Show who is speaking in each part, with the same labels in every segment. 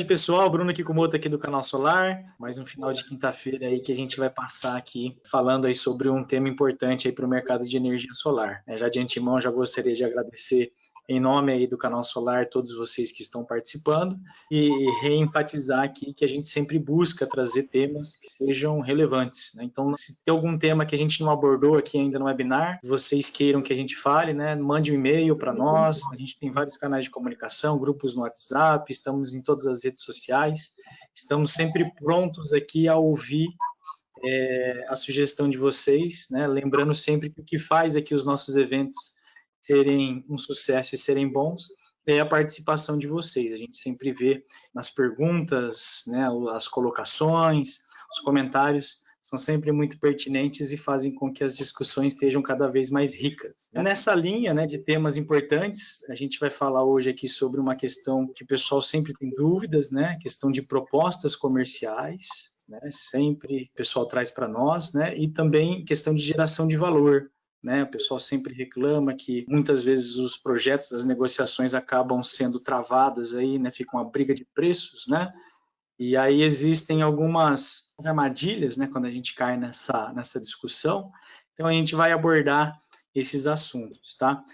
Speaker 1: tarde, pessoal. Bruno Kikumoto aqui do Canal Solar. Mais um final de quinta-feira aí que a gente vai passar aqui falando aí sobre um tema importante aí para o mercado de energia solar. Já de antemão, já gostaria de agradecer em nome aí do Canal Solar todos vocês que estão participando e reenfatizar aqui que a gente sempre busca trazer temas que sejam relevantes, né? Então, se tem algum tema que a gente não abordou aqui ainda no webinar, vocês queiram que a gente fale, né? Mande um e-mail para nós. A gente tem vários canais de comunicação, grupos no WhatsApp, estamos em todas as redes sociais. Estamos sempre prontos aqui a ouvir a sugestão de vocês, né? Lembrando sempre que o que faz aqui os nossos eventos serem um sucesso e serem bons é a participação de vocês. A gente sempre vê nas perguntas, né, as colocações, os comentários são sempre muito pertinentes e fazem com que as discussões sejam cada vez mais ricas. Nessa linha, né, de temas importantes, a gente vai falar hoje aqui sobre uma questão que o pessoal sempre tem dúvidas, né, questão de propostas comerciais, né, sempre o pessoal traz para nós, né, e também questão de geração de valor. Né, o pessoal sempre reclama que muitas vezes os projetos, as negociações acabam sendo travadas aí, né, fica uma briga de preços, né, e aí existem algumas armadilhas, né, quando a gente cai nessa discussão. Então a gente vai abordar esses assuntos, tá?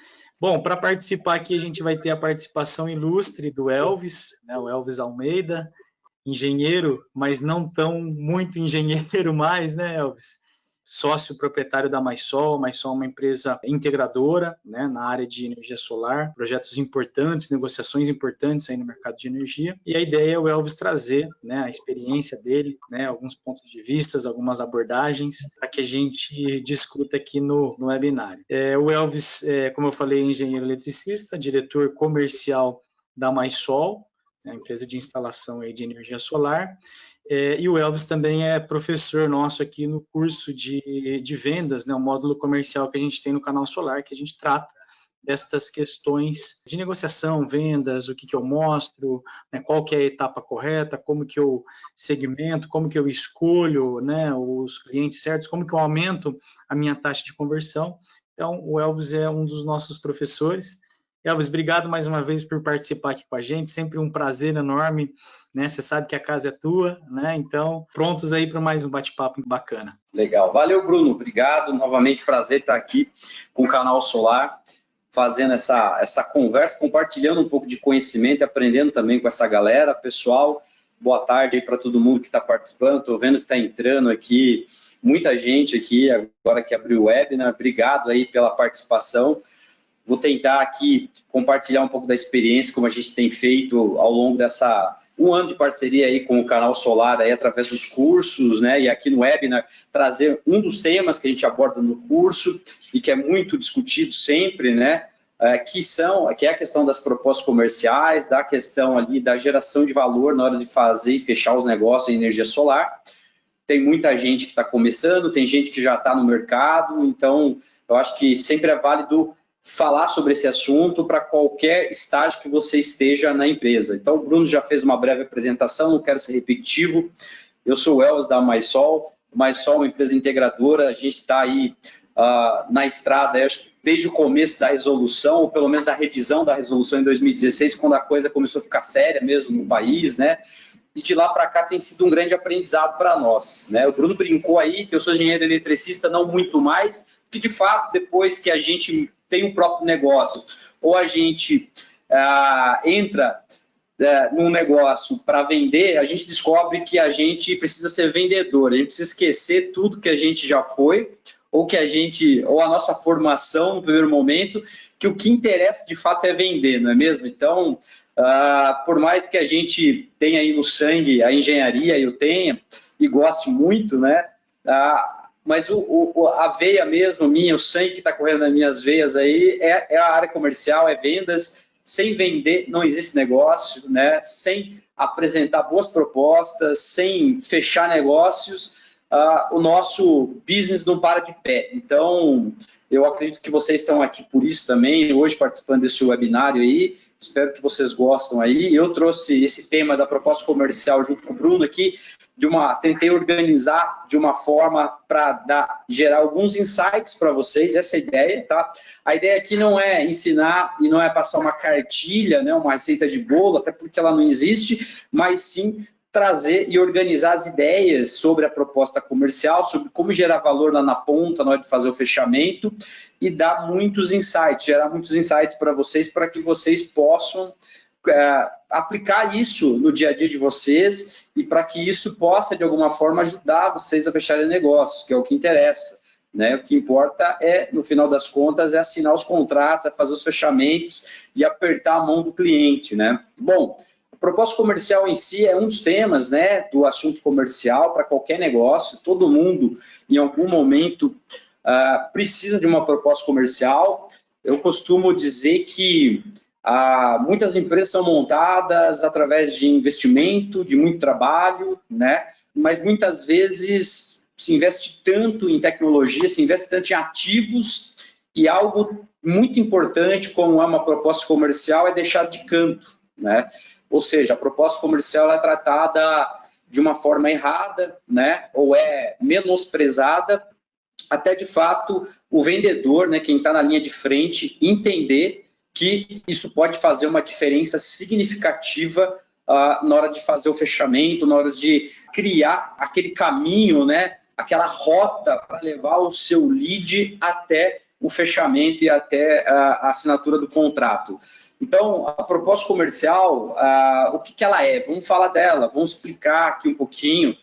Speaker 1: Bom, para participar aqui a gente vai ter a participação ilustre do Elvis, né, o Elvis Almeida, engenheiro, mas não tão muito engenheiro mais, né, Elvis? Sócio proprietário da MySol. MySol é uma empresa integradora, né, na área de energia solar, projetos importantes, negociações importantes aí no mercado de energia. E a ideia é o Elvis trazer, né, a experiência dele, né, alguns pontos de vista, algumas abordagens, para que a gente discuta aqui no webinário. O Elvis, como eu falei, é engenheiro eletricista, diretor comercial da MySol, a empresa de instalação aí de energia solar. E o Elvis também é professor nosso aqui no curso de vendas, né, o módulo comercial que a gente tem no Canal Solar, que a gente trata destas questões de negociação, vendas, o que eu mostro, né, qual que é a etapa correta, como que eu segmento, como que eu escolho, né, os clientes certos, como que eu aumento a minha taxa de conversão. Então, o Elvis é um dos nossos professores. Elvis, obrigado mais uma vez por participar aqui com a gente, sempre um prazer enorme, né? Você sabe que a casa é tua, né? Então, prontos aí para mais um bate-papo bacana.
Speaker 2: Legal, valeu, Bruno, obrigado, novamente prazer estar aqui com o Canal Solar, fazendo essa conversa, compartilhando um pouco de conhecimento e aprendendo também com essa galera. Pessoal, boa tarde aí para todo mundo que está participando, estou vendo que está entrando aqui, muita gente aqui, agora que abriu o webinar, obrigado aí pela participação. Vou tentar aqui compartilhar um pouco da experiência, como a gente tem feito ao longo um ano de parceria aí com o Canal Solar, aí, através dos cursos, né, e aqui no webinar, trazer um dos temas que a gente aborda no curso e que é muito discutido sempre, né, que é a questão das propostas comerciais, da questão ali da geração de valor na hora de fazer e fechar os negócios em energia solar. Tem muita gente que está começando, tem gente que já está no mercado, então eu acho que sempre é válido falar sobre esse assunto para qualquer estágio que você esteja na empresa. Então, o Bruno já fez uma breve apresentação, não quero ser repetitivo. Eu sou o Elvis da MySol. MySol é uma empresa integradora, a gente está aí na estrada, acho que desde o começo da resolução, ou pelo menos da revisão da resolução em 2016, quando a coisa começou a ficar séria mesmo no país, né? E de lá para cá tem sido um grande aprendizado para nós, né? O Bruno brincou aí que eu sou engenheiro eletricista, não muito mais, porque de fato, depois que a gente tem um próprio negócio, ou a gente entra num negócio para vender, a gente descobre que a gente precisa ser vendedor, a gente precisa esquecer tudo que a gente já foi, ou a nossa formação no primeiro momento, que o que interessa de fato é vender, não é mesmo? Então, por mais que a gente tenha aí no sangue a engenharia, eu tenha, e goste muito, né? Mas a veia mesmo minha, o sangue que está correndo nas minhas veias aí é a área comercial, é vendas. Sem vender não existe negócio, né? Sem apresentar boas propostas, sem fechar negócios, o nosso business não para de pé. Então, eu acredito que vocês estão aqui por isso também, hoje participando desse webinário aí, espero que vocês gostem aí. Eu trouxe esse tema da proposta comercial junto com o Bruno aqui, tentei organizar de uma forma para gerar alguns insights para vocês, essa é a ideia, tá? A ideia aqui não é ensinar e não é passar uma cartilha, né, uma receita de bolo, até porque ela não existe, mas sim trazer e organizar as ideias sobre a proposta comercial, sobre como gerar valor lá na ponta, na hora de fazer o fechamento, e dar muitos insights, gerar muitos insights para que vocês possam aplicar isso no dia a dia de vocês e para que isso possa, de alguma forma, ajudar vocês a fecharem negócios, que é o que interessa, né? O que importa no final das contas, é assinar os contratos, é fazer os fechamentos e apertar a mão do cliente, né? Bom, a proposta comercial em si é um dos temas, né, do assunto comercial para qualquer negócio. Todo mundo, em algum momento, precisa de uma proposta comercial. Eu costumo dizer que muitas empresas são montadas através de investimento, de muito trabalho, né? Mas muitas vezes se investe tanto em tecnologia, se investe tanto em ativos, e algo muito importante, como é uma proposta comercial, é deixar de canto, né? Ou seja, a proposta comercial é tratada de uma forma errada, né? Ou é menosprezada, até de fato o vendedor, né, quem está na linha de frente, entender que isso pode fazer uma diferença significativa na hora de fazer o fechamento, na hora de criar aquele caminho, né, aquela rota para levar o seu lead até o fechamento e até a assinatura do contrato. Então, a proposta comercial, o que ela é? Vamos falar dela, vamos explicar aqui um pouquinho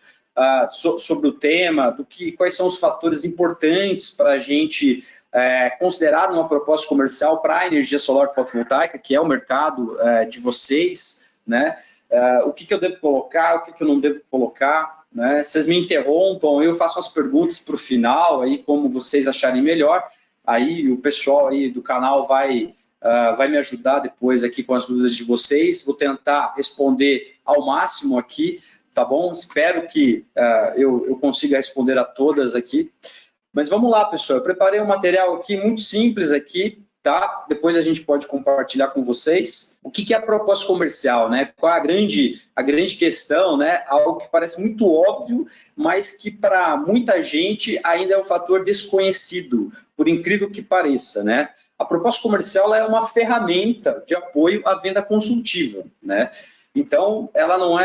Speaker 2: sobre o tema, quais são os fatores importantes para a gente considerar uma proposta comercial para a energia solar fotovoltaica, que é o mercado de vocês, né? O que eu devo colocar, o que eu não devo colocar, né? Vocês me interrompam, eu faço as perguntas para o final, aí como vocês acharem melhor, aí o pessoal aí do canal vai me ajudar depois aqui com as dúvidas de vocês, vou tentar responder ao máximo aqui, tá bom? Espero que eu consiga responder a todas aqui. Mas vamos lá, pessoal. Eu preparei um material aqui muito simples aqui, tá? Depois a gente pode compartilhar com vocês. O que é a proposta comercial, né? Qual a grande questão, né? Algo que parece muito óbvio, mas que para muita gente ainda é um fator desconhecido, por incrível que pareça, né? A proposta comercial é uma ferramenta de apoio à venda consultiva, né? Então, ela não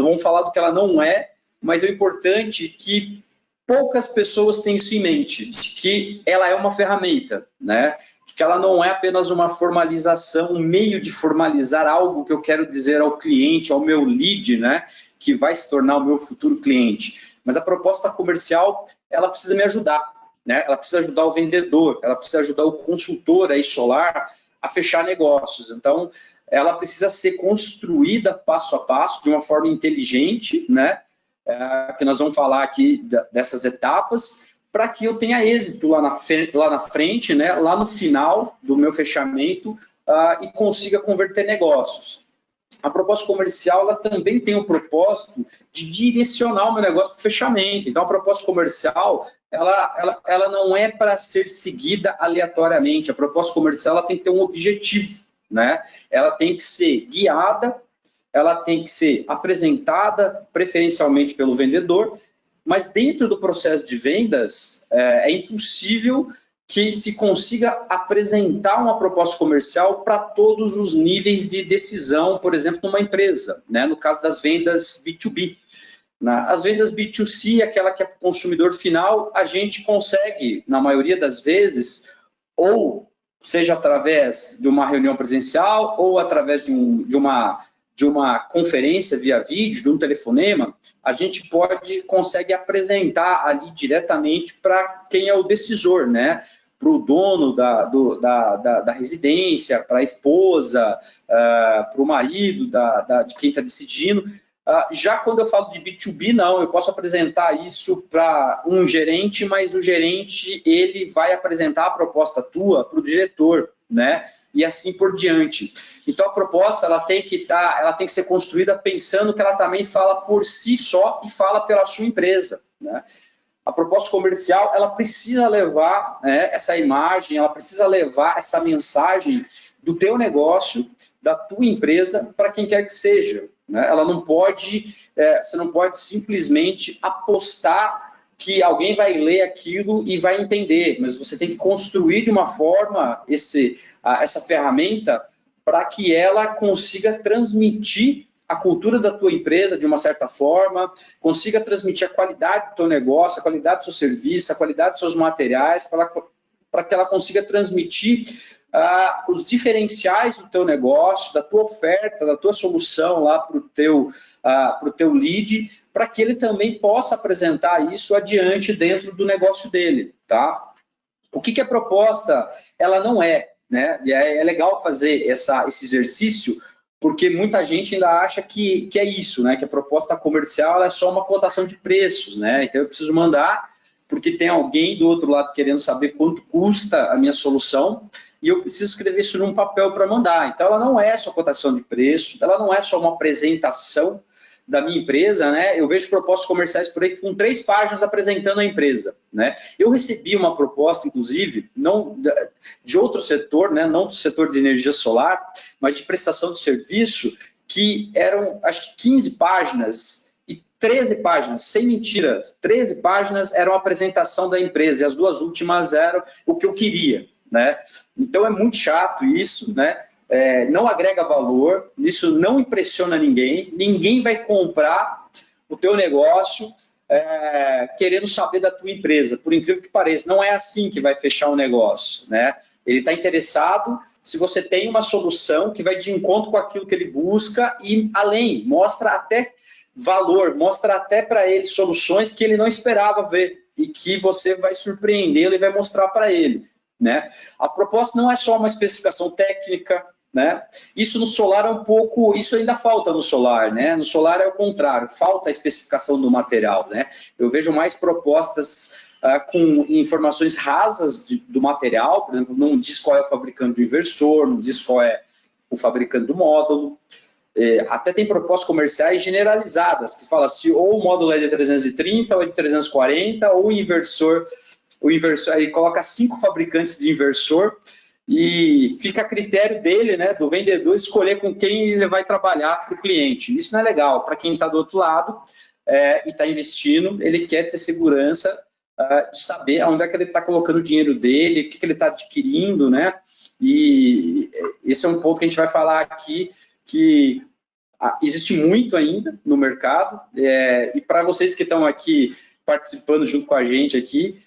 Speaker 2: vamos falar do que ela não é, mas é importante que poucas pessoas têm isso em mente, de que ela é uma ferramenta, né? De que ela não é apenas uma formalização, um meio de formalizar algo que eu quero dizer ao cliente, ao meu lead, né? Que vai se tornar o meu futuro cliente. Mas a proposta comercial, ela precisa me ajudar, né? Ela precisa ajudar o vendedor, ela precisa ajudar o consultor aí solar a fechar negócios. Então, ela precisa ser construída passo a passo, de uma forma inteligente, né? Que nós vamos falar aqui dessas etapas, para que eu tenha êxito lá na frente, né? Lá no final do meu fechamento e consiga converter negócios. A proposta comercial ela também tem o propósito de direcionar o meu negócio para o fechamento. Então, a proposta comercial ela não é para ser seguida aleatoriamente. A proposta comercial ela tem que ter um objetivo, né? Ela tem que ser guiada, ela tem que ser apresentada preferencialmente pelo vendedor, mas dentro do processo de vendas é impossível que se consiga apresentar uma proposta comercial para todos os níveis de decisão, por exemplo, numa empresa, né? No caso das vendas B2B. As vendas B2C, aquela que é para o consumidor final, a gente consegue, na maioria das vezes, ou seja através de uma reunião presencial, ou através de uma conferência via vídeo, de um telefonema, a gente consegue apresentar ali diretamente para quem é o decisor, né? Para o dono da residência, para a esposa, para o marido de quem está decidindo. Já quando eu falo de B2B, não, eu posso apresentar isso para um gerente, mas o gerente ele vai apresentar a proposta tua para o diretor, né? E assim por diante. Então a proposta ela tem que ser construída pensando que ela também fala por si só e fala pela sua empresa, né? A proposta comercial ela precisa levar essa imagem, ela precisa levar essa mensagem do teu negócio, da tua empresa para quem quer que seja, né? Ela não pode, você não pode simplesmente apostar que alguém vai ler aquilo e vai entender, mas você tem que construir de uma forma essa ferramenta para que ela consiga transmitir a cultura da tua empresa de uma certa forma, consiga transmitir a qualidade do teu negócio, a qualidade do seu serviço, a qualidade dos seus materiais, para que ela consiga transmitir os diferenciais do teu negócio, da tua oferta, da tua solução lá para o teu lead, para que ele também possa apresentar isso adiante dentro do negócio dele, tá? O que a proposta, ela não é, né? E é legal fazer esse exercício, porque muita gente ainda acha que é isso, né? Que a proposta comercial é só uma cotação de preços, né? Então eu preciso mandar, porque tem alguém do outro lado querendo saber quanto custa a minha solução, e eu preciso escrever isso num papel para mandar. Então ela não é só cotação de preço, ela não é só uma apresentação da minha empresa, né? Eu vejo propostas comerciais por aí com 3 páginas apresentando a empresa, né? Eu recebi uma proposta, inclusive, não de outro setor, né? Não do setor de energia solar, mas de prestação de serviço, que eram, acho que 15 páginas e 13 páginas, sem mentira, 13 páginas eram a apresentação da empresa e as 2 últimas eram o que eu queria, né? Então é muito chato isso, né? Não agrega valor, isso não impressiona ninguém, ninguém vai comprar o teu negócio querendo saber da tua empresa, por incrível que pareça, não é assim que vai fechar um negócio, né? Ele está interessado se você tem uma solução que vai de encontro com aquilo que ele busca e além, mostra até valor, mostra até para ele soluções que ele não esperava ver e que você vai surpreendê-lo e vai mostrar para ele, né? A proposta não é só uma especificação técnica, né? Isso no solar é um pouco, isso ainda falta no solar, né? No solar é o contrário, falta a especificação do material, né? Eu vejo mais propostas com informações rasas do material, por exemplo, não diz qual é o fabricante do inversor, não diz qual é o fabricante do módulo. Até tem propostas comerciais generalizadas, que fala se ou o módulo é de 330, ou é de 340, ou o inversor aí coloca 5 fabricantes de inversor, e fica a critério dele, né, do vendedor, escolher com quem ele vai trabalhar para o cliente. Isso não é legal. Para quem está do outro lado e está investindo, ele quer ter segurança de saber onde é que ele está colocando o dinheiro dele, o que ele está adquirindo, né? E esse é um ponto que a gente vai falar aqui, que existe muito ainda no mercado, e para vocês que estão aqui participando junto com a gente aqui,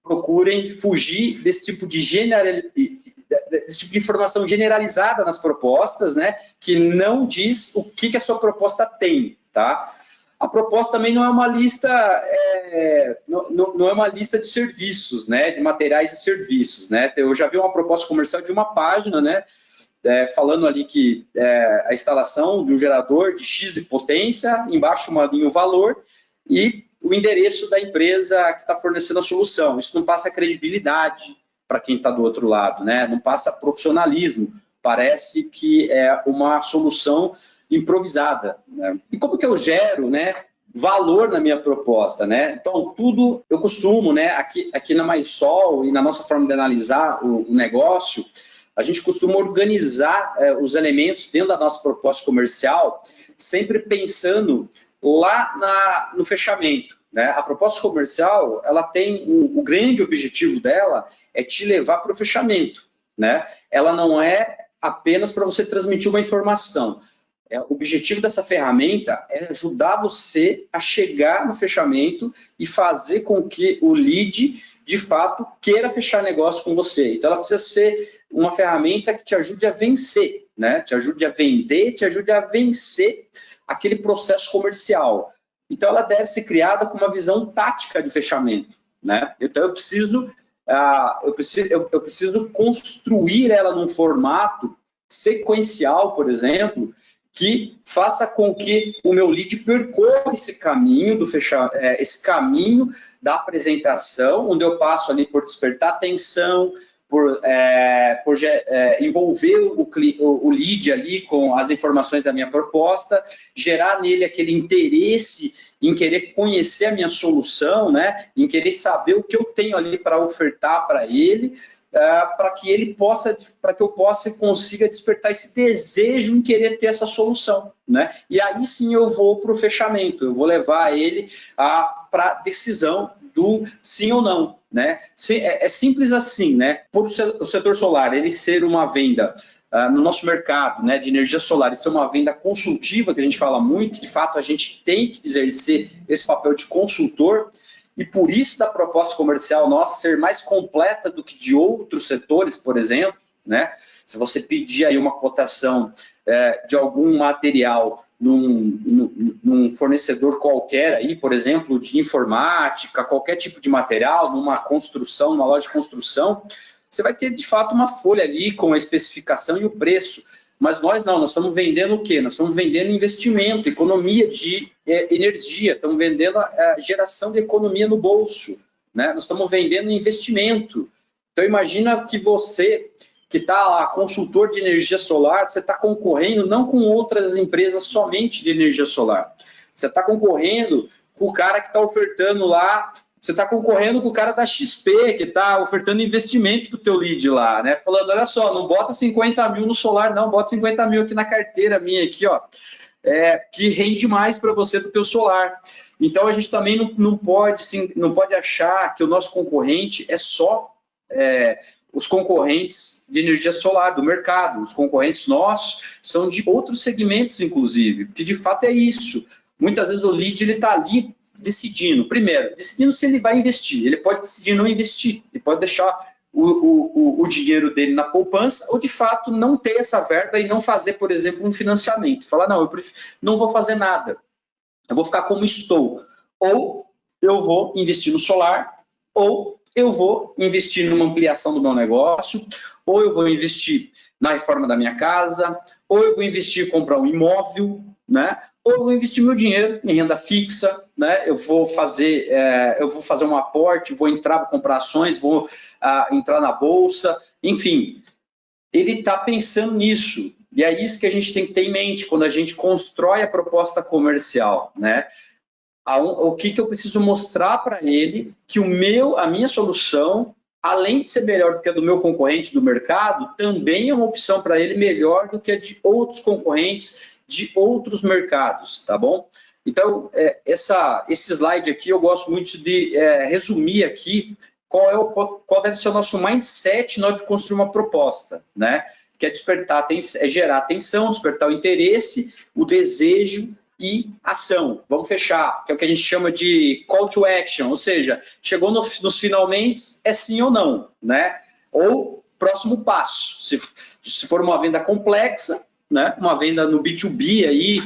Speaker 2: procurem fugir desse tipo de informação generalizada nas propostas, né, que não diz o que a sua proposta tem, tá? A proposta também não é uma lista, não é uma lista de serviços, né, de materiais e serviços, né? Eu já vi uma proposta comercial de 1 página, né, falando ali que a instalação de um gerador de X de potência, embaixo uma linha o valor e o endereço da empresa que está fornecendo a solução. Isso não passa credibilidade para quem está do outro lado, né? Não passa profissionalismo, parece que é uma solução improvisada, né? E como que eu gero, né, valor na minha proposta, né? Então, tudo, eu costumo, né, aqui na MySol e na nossa forma de analisar o negócio, a gente costuma organizar os elementos dentro da nossa proposta comercial, sempre pensando lá no fechamento, né? A proposta comercial, ela tem o grande objetivo dela é te levar para o fechamento, né? Ela não é apenas para você transmitir uma informação. O objetivo dessa ferramenta é ajudar você a chegar no fechamento e fazer com que o lead, de fato, queira fechar negócio com você. Então, ela precisa ser uma ferramenta que te ajude a vencer, né? Te ajude a vender, te ajude a vencer aquele processo comercial. Então, ela deve ser criada com uma visão tática de fechamento, né? Então, eu preciso construir ela num formato sequencial, por exemplo, que faça com que o meu lead percorra esse caminho esse caminho da apresentação, onde eu passo ali por despertar atenção, por envolver o lead ali com as informações da minha proposta, gerar nele aquele interesse em querer conhecer a minha solução, né? Em querer saber o que eu tenho ali para ofertar para ele, para que ele possa, para que eu consiga despertar esse desejo em querer ter essa solução, né? E aí sim eu vou para o fechamento, eu vou levar ele para a decisão do sim ou não, né? É simples assim, né? Por o setor solar ele ser uma venda no nosso mercado, né, de energia solar, isso é uma venda consultiva, que a gente fala muito, de fato a gente tem que exercer esse papel de consultor, e por isso da proposta comercial nossa ser mais completa do que de outros setores, por exemplo, né? Se você pedir aí uma cotação de algum material num fornecedor qualquer aí, por exemplo, de informática, qualquer tipo de material, numa construção, numa loja de construção, você vai ter de fato uma folha ali com a especificação e o preço. Mas nós não, nós estamos vendendo o quê? Nós estamos vendendo investimento, economia de energia, estamos vendendo a geração de economia no bolso, né? Nós estamos vendendo investimento. Então imagina que você, que está lá, consultor de energia solar, você está concorrendo não com outras empresas somente de energia solar. Você está concorrendo com o cara que está ofertando lá. Você está concorrendo com o cara da XP, que está ofertando investimento para o teu lead lá, né? Falando, olha só, não bota 50 mil no solar, não, bota 50 mil aqui na carteira minha, aqui, ó, que rende mais para você do que o solar. Então, a gente também não pode achar que o nosso concorrente é só os concorrentes de energia solar do mercado. Os concorrentes nossos são de outros segmentos, inclusive, porque de fato é isso. Muitas vezes o lead está ali decidindo se ele vai investir. Ele pode decidir não investir, ele pode deixar o dinheiro dele na poupança ou, de fato, não ter essa verba e não fazer, por exemplo, um financiamento. Falar, não, não vou fazer nada, eu vou ficar como estou. Ou eu vou investir no solar, ou eu vou investir numa ampliação do meu negócio, ou eu vou investir na reforma da minha casa, ou eu vou investir em comprar um imóvel, né? Ou eu vou investir meu dinheiro em renda fixa, né? Eu vou fazer um aporte, vou comprar ações, vou entrar na bolsa, enfim. Ele está pensando nisso, e é isso que a gente tem que ter em mente quando a gente constrói a proposta comercial, né? O que eu preciso mostrar para ele que a minha solução, além de ser melhor do que a do meu concorrente do mercado, também é uma opção para ele melhor do que a de outros concorrentes de outros mercados, tá bom? Então, esse slide aqui eu gosto muito de resumir aqui qual deve ser o nosso mindset na hora de construir uma proposta, né? Que é gerar atenção, despertar o interesse, o desejo e ação. Vamos fechar, que é o que a gente chama de call to action, ou seja, chegou nos finalmente, é sim ou não, né? Ou próximo passo. Se for uma venda complexa, né? Uma venda no B2B aí,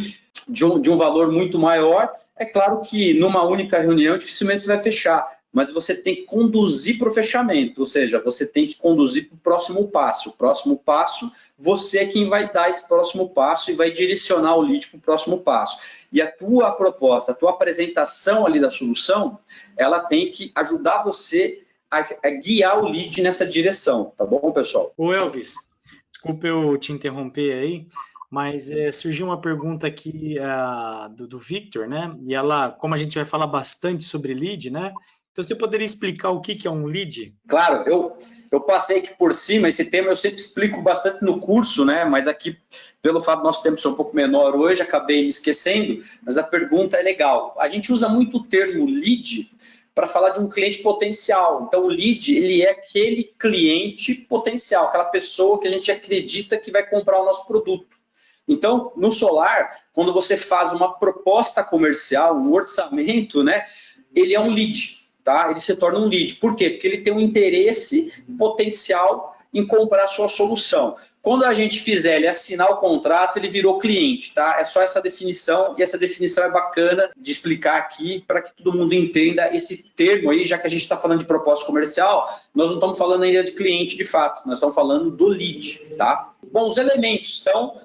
Speaker 2: de um valor muito maior, é claro que numa única reunião dificilmente você vai fechar, mas você tem que conduzir para o fechamento, ou seja, você tem que conduzir para o próximo passo. O próximo passo, você é quem vai dar esse próximo passo e vai direcionar o lead para o próximo passo. E a tua proposta, a tua apresentação ali da solução, ela tem que ajudar você a guiar o lead nessa direção, tá bom, pessoal?
Speaker 1: Ô Elvis, desculpa eu te interromper aí, mas surgiu uma pergunta aqui do Victor, né? E ela, como a gente vai falar bastante sobre lead, né? Então, você poderia explicar o que é um lead?
Speaker 2: Claro, eu passei aqui por cima, esse tema eu sempre explico bastante no curso, né? Mas aqui, pelo fato do nosso tempo ser um pouco menor hoje, acabei me esquecendo, mas a pergunta é legal. A gente usa muito o termo lead para falar de um cliente potencial. Então, o lead, ele é aquele cliente potencial, aquela pessoa que a gente acredita que vai comprar o nosso produto. Então, no solar, quando você faz uma proposta comercial, um orçamento, né? Ele é um lead. Tá? Ele se torna um lead. Por quê? Porque ele tem um interesse potencial em comprar a sua solução. Quando a gente fizer ele assinar o contrato, ele virou cliente, tá? É só essa definição, e essa definição é bacana de explicar aqui para que todo mundo entenda esse termo aí, já que a gente está falando de proposta comercial, nós não estamos falando ainda de cliente de fato, nós estamos falando do lead, tá? Bom, os elementos, então,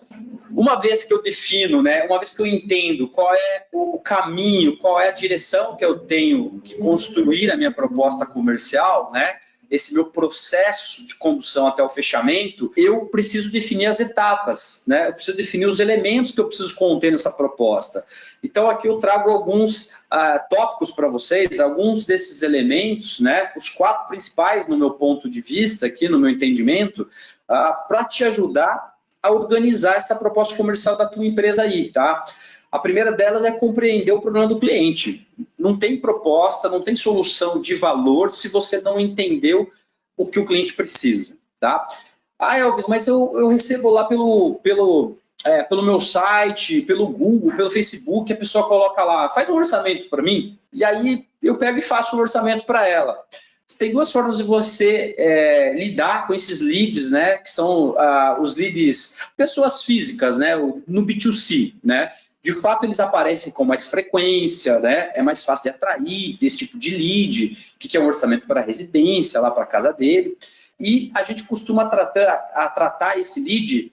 Speaker 2: uma vez que eu defino, né, uma vez que eu entendo qual é o caminho, qual é a direção que eu tenho que construir a minha proposta comercial, né, esse meu processo de condução até o fechamento, eu preciso definir as etapas, né? Eu preciso definir os elementos que eu preciso conter nessa proposta. Então, aqui eu trago alguns tópicos para vocês, alguns desses elementos, né? Os 4 principais, no meu ponto de vista, aqui no meu entendimento, para te ajudar a organizar essa proposta comercial da tua empresa aí, tá? A primeira delas é compreender o problema do cliente. Não tem proposta, não tem solução de valor se você não entendeu o que o cliente precisa, tá? Elvis, mas eu recebo lá pelo meu site, pelo Google, pelo Facebook, a pessoa coloca lá, faz um orçamento para mim, e aí eu pego e faço o orçamento para ela. Tem 2 formas de você lidar com esses leads, né? Que são os leads, pessoas físicas, né? No B2C, né? De fato, eles aparecem com mais frequência, né? É mais fácil de atrair esse tipo de lead, que é um orçamento para a residência, lá para a casa dele. E a gente costuma tratar esse lead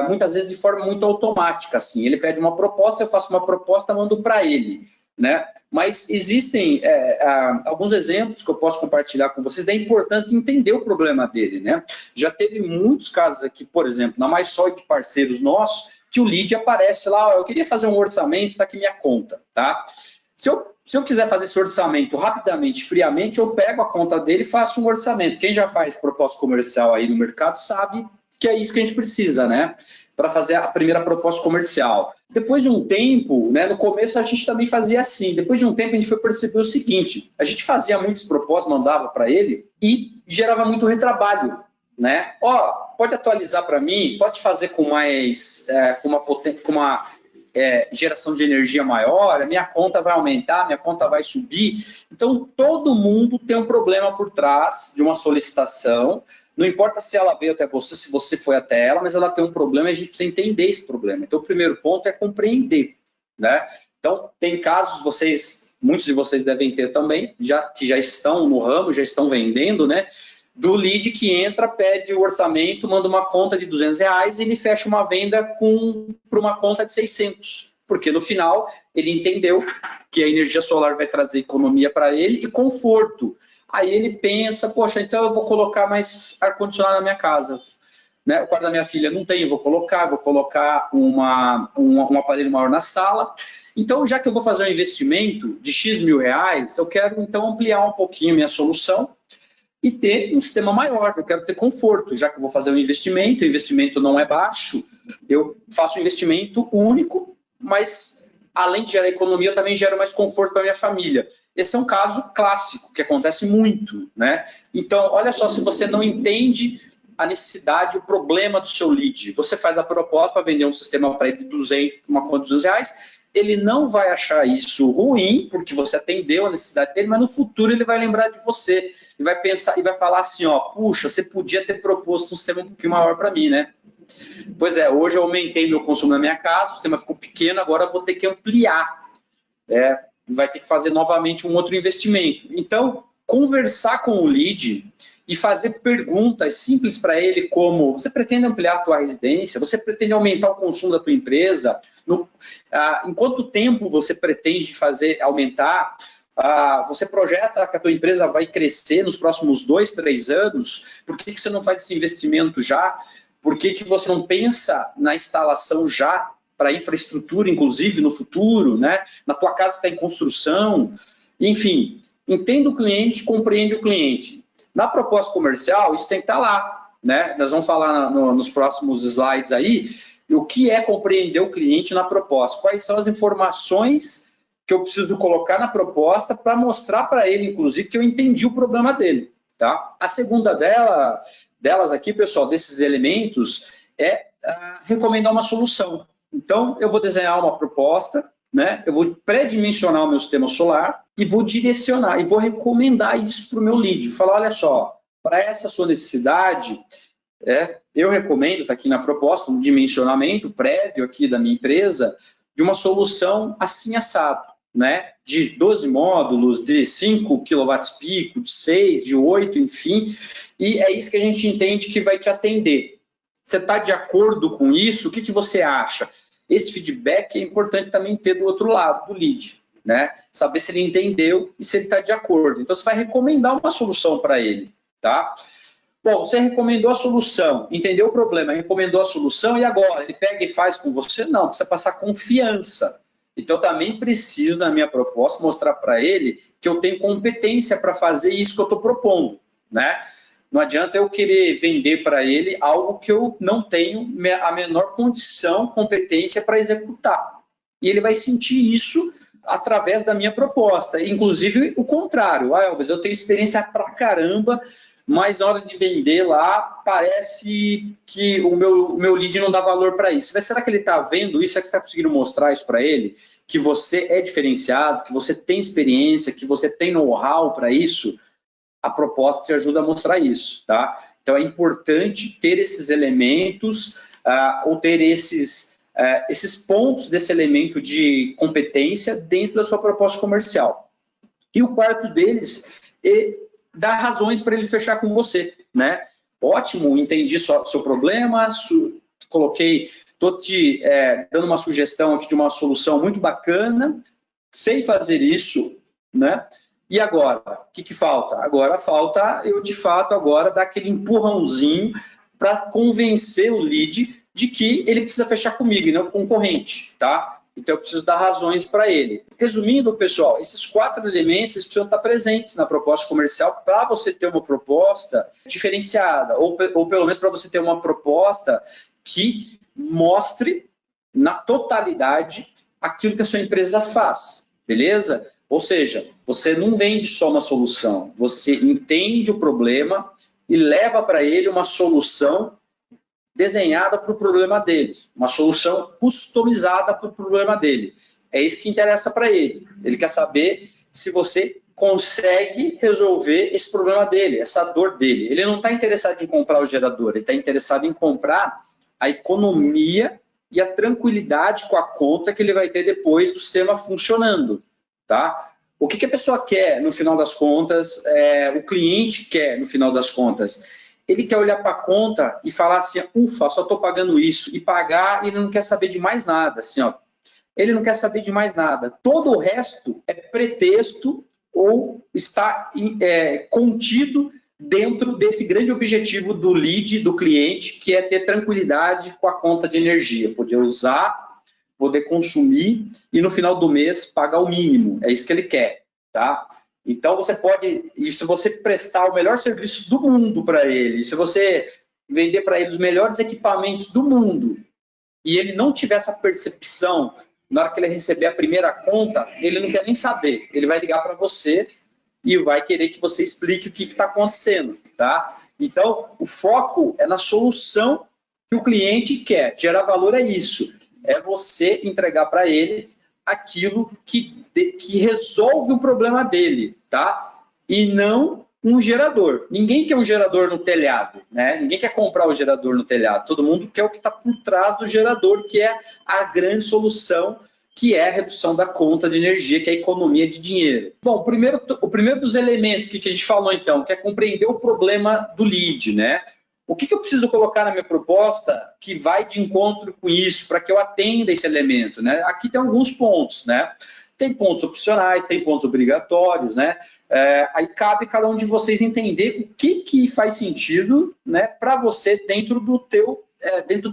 Speaker 2: muitas vezes de forma muito automática, assim. Ele pede uma proposta, eu faço uma proposta, mando para ele, né? Mas existem alguns exemplos que eu posso compartilhar com vocês da importância de entender o problema dele, né? Já teve muitos casos aqui, por exemplo, na MySoy de parceiros nossos, que o lead aparece lá, eu queria fazer um orçamento, tá aqui minha conta, tá? Se eu quiser fazer esse orçamento rapidamente, friamente, eu pego a conta dele e faço um orçamento. Quem já faz proposta comercial aí no mercado sabe que é isso que a gente precisa, né? Para fazer a primeira proposta comercial. Depois de um tempo, né, no começo a gente também fazia assim, depois de um tempo a gente foi perceber o seguinte, a gente fazia muitas propostas, mandava para ele e gerava muito retrabalho, né? Pode atualizar para mim, pode fazer com mais, com uma geração de energia maior, a minha conta vai aumentar, minha conta vai subir. Então, todo mundo tem um problema por trás de uma solicitação, não importa se ela veio até você, se você foi até ela, mas ela tem um problema e a gente precisa entender esse problema. Então, o primeiro ponto é compreender, né? Então, tem casos, muitos de vocês devem ter também, que já estão no ramo, já estão vendendo, né? Do lead que entra, pede o orçamento, manda uma conta de R$200 e ele fecha uma venda para uma conta de 600. Porque no final ele entendeu que a energia solar vai trazer economia para ele e conforto. Aí ele pensa, poxa, então eu vou colocar mais ar-condicionado na minha casa. Né? O quarto da minha filha não tem, eu vou colocar um aparelho maior na sala. Então, já que eu vou fazer um investimento de X mil reais, eu quero então ampliar um pouquinho minha solução e ter um sistema maior, eu quero ter conforto, já que eu vou fazer um investimento, o investimento não é baixo, eu faço um investimento único, mas além de gerar economia, eu também gero mais conforto para a minha família. Esse é um caso clássico, que acontece muito, né? Então, olha só, se você não entende a necessidade, o problema do seu lead, você faz a proposta para vender um sistema para ele de 200, uma conta de R$200, ele não vai achar isso ruim, porque você atendeu a necessidade dele, mas no futuro ele vai lembrar de você e vai pensar e vai falar assim, puxa, você podia ter proposto um sistema um pouquinho maior para mim, né? Pois é, hoje eu aumentei meu consumo na minha casa, o sistema ficou pequeno, agora eu vou ter que ampliar, vai ter que fazer novamente um outro investimento. Então, conversar com o lead e fazer perguntas simples para ele, como você pretende ampliar a tua residência, você pretende aumentar o consumo da tua empresa, em quanto tempo você pretende aumentar, você projeta que a tua empresa vai crescer nos próximos 2, 3 anos, por que você não faz esse investimento já? Por que você não pensa na instalação já para infraestrutura, inclusive no futuro, né? Na tua casa que está em construção, enfim, entenda o cliente, compreende o cliente. Na proposta comercial, isso tem que estar lá, né? Nós vamos falar nos próximos slides aí o que é compreender o cliente na proposta, quais são as informações que eu preciso colocar na proposta para mostrar para ele, inclusive, que eu entendi o problema dele, tá? A segunda delas aqui, pessoal, desses elementos, é recomendar uma solução. Então, eu vou desenhar uma proposta, né? Eu vou pré-dimensionar o meu sistema solar e vou direcionar, e vou recomendar isso para o meu lead. Falar, olha só, para essa sua necessidade, eu recomendo, está aqui na proposta, um dimensionamento prévio aqui da minha empresa, de uma solução assim assado, né? De 12 módulos, de 5 kW-pico, de 6, de 8, enfim, e é isso que a gente entende que vai te atender. Você está de acordo com isso? O que você acha? Esse feedback é importante também ter do outro lado, do lead, né? Saber se ele entendeu e se ele está de acordo. Então, você vai recomendar uma solução para ele, tá? Bom, você recomendou a solução, entendeu o problema, recomendou a solução e agora? Ele pega e faz com você? Não, precisa passar confiança. Então, também preciso, na minha proposta, mostrar para ele que eu tenho competência para fazer isso que eu estou propondo, né? Não adianta eu querer vender para ele algo que eu não tenho a menor condição, competência para executar. E ele vai sentir isso através da minha proposta. Inclusive, o contrário. Elvis, eu tenho experiência pra caramba, mas na hora de vender lá, parece que o meu lead não dá valor para isso. Mas será que ele está vendo isso? Será que você está conseguindo mostrar isso para ele? Que você é diferenciado, que você tem experiência, que você tem know-how para isso? A proposta te ajuda a mostrar isso, tá? Então, é importante ter esses elementos ou ter esses pontos desse elemento de competência dentro da sua proposta comercial. E o quarto deles é dar razões para ele fechar com você, né? Ótimo, entendi seu problema, estou te dando uma sugestão aqui de uma solução muito bacana, sei fazer isso, né? E agora, o que falta? Agora falta eu, de fato, agora dar aquele empurrãozinho para convencer o lead de que ele precisa fechar comigo e não com o concorrente, tá? Então, eu preciso dar razões para ele. Resumindo, pessoal, esses 4 elementos eles precisam estar presentes na proposta comercial para você ter uma proposta diferenciada, ou pelo menos para você ter uma proposta que mostre na totalidade aquilo que a sua empresa faz, beleza? Ou seja, você não vende só uma solução, você entende o problema e leva para ele uma solução desenhada para o problema dele, uma solução customizada para o problema dele. É isso que interessa para ele. Ele quer saber se você consegue resolver esse problema dele, essa dor dele. Ele não está interessado em comprar o gerador, ele está interessado em comprar a economia e a tranquilidade com a conta que ele vai ter depois do sistema funcionando. Tá? O que a pessoa quer no final das contas, o cliente quer no final das contas? Ele quer olhar para a conta e falar assim, ufa, só estou pagando isso, e pagar e ele não quer saber de mais nada. Assim, ó, ele não quer saber de mais nada. Todo o resto é pretexto ou está contido dentro desse grande objetivo do lead, do cliente, que é ter tranquilidade com a conta de energia, poder usar, poder consumir e no final do mês pagar o mínimo. É isso que ele quer, tá? Então você pode, e se você prestar o melhor serviço do mundo para ele, se você vender para ele os melhores equipamentos do mundo e ele não tiver essa percepção, na hora que ele receber a primeira conta, ele não quer nem saber. Ele vai ligar para você e vai querer que você explique o que está acontecendo, tá? Então, o foco é na solução que o cliente quer. Gerar valor é isso. É você entregar para ele aquilo que resolve o problema dele, tá? E não um gerador. Ninguém quer um gerador no telhado, né? Ninguém quer comprar o gerador no telhado. Todo mundo quer o que está por trás do gerador, que é a grande solução, que é a redução da conta de energia, que é a economia de dinheiro. Bom, o primeiro dos elementos que a gente falou, então, que é compreender o problema do lead, né? O que eu preciso colocar na minha proposta que vai de encontro com isso, para que eu atenda esse elemento, né? Aqui tem alguns pontos, né? Tem pontos opcionais, tem pontos obrigatórios, né? Aí cabe cada um de vocês entender o que faz sentido, né, para você dentro do teu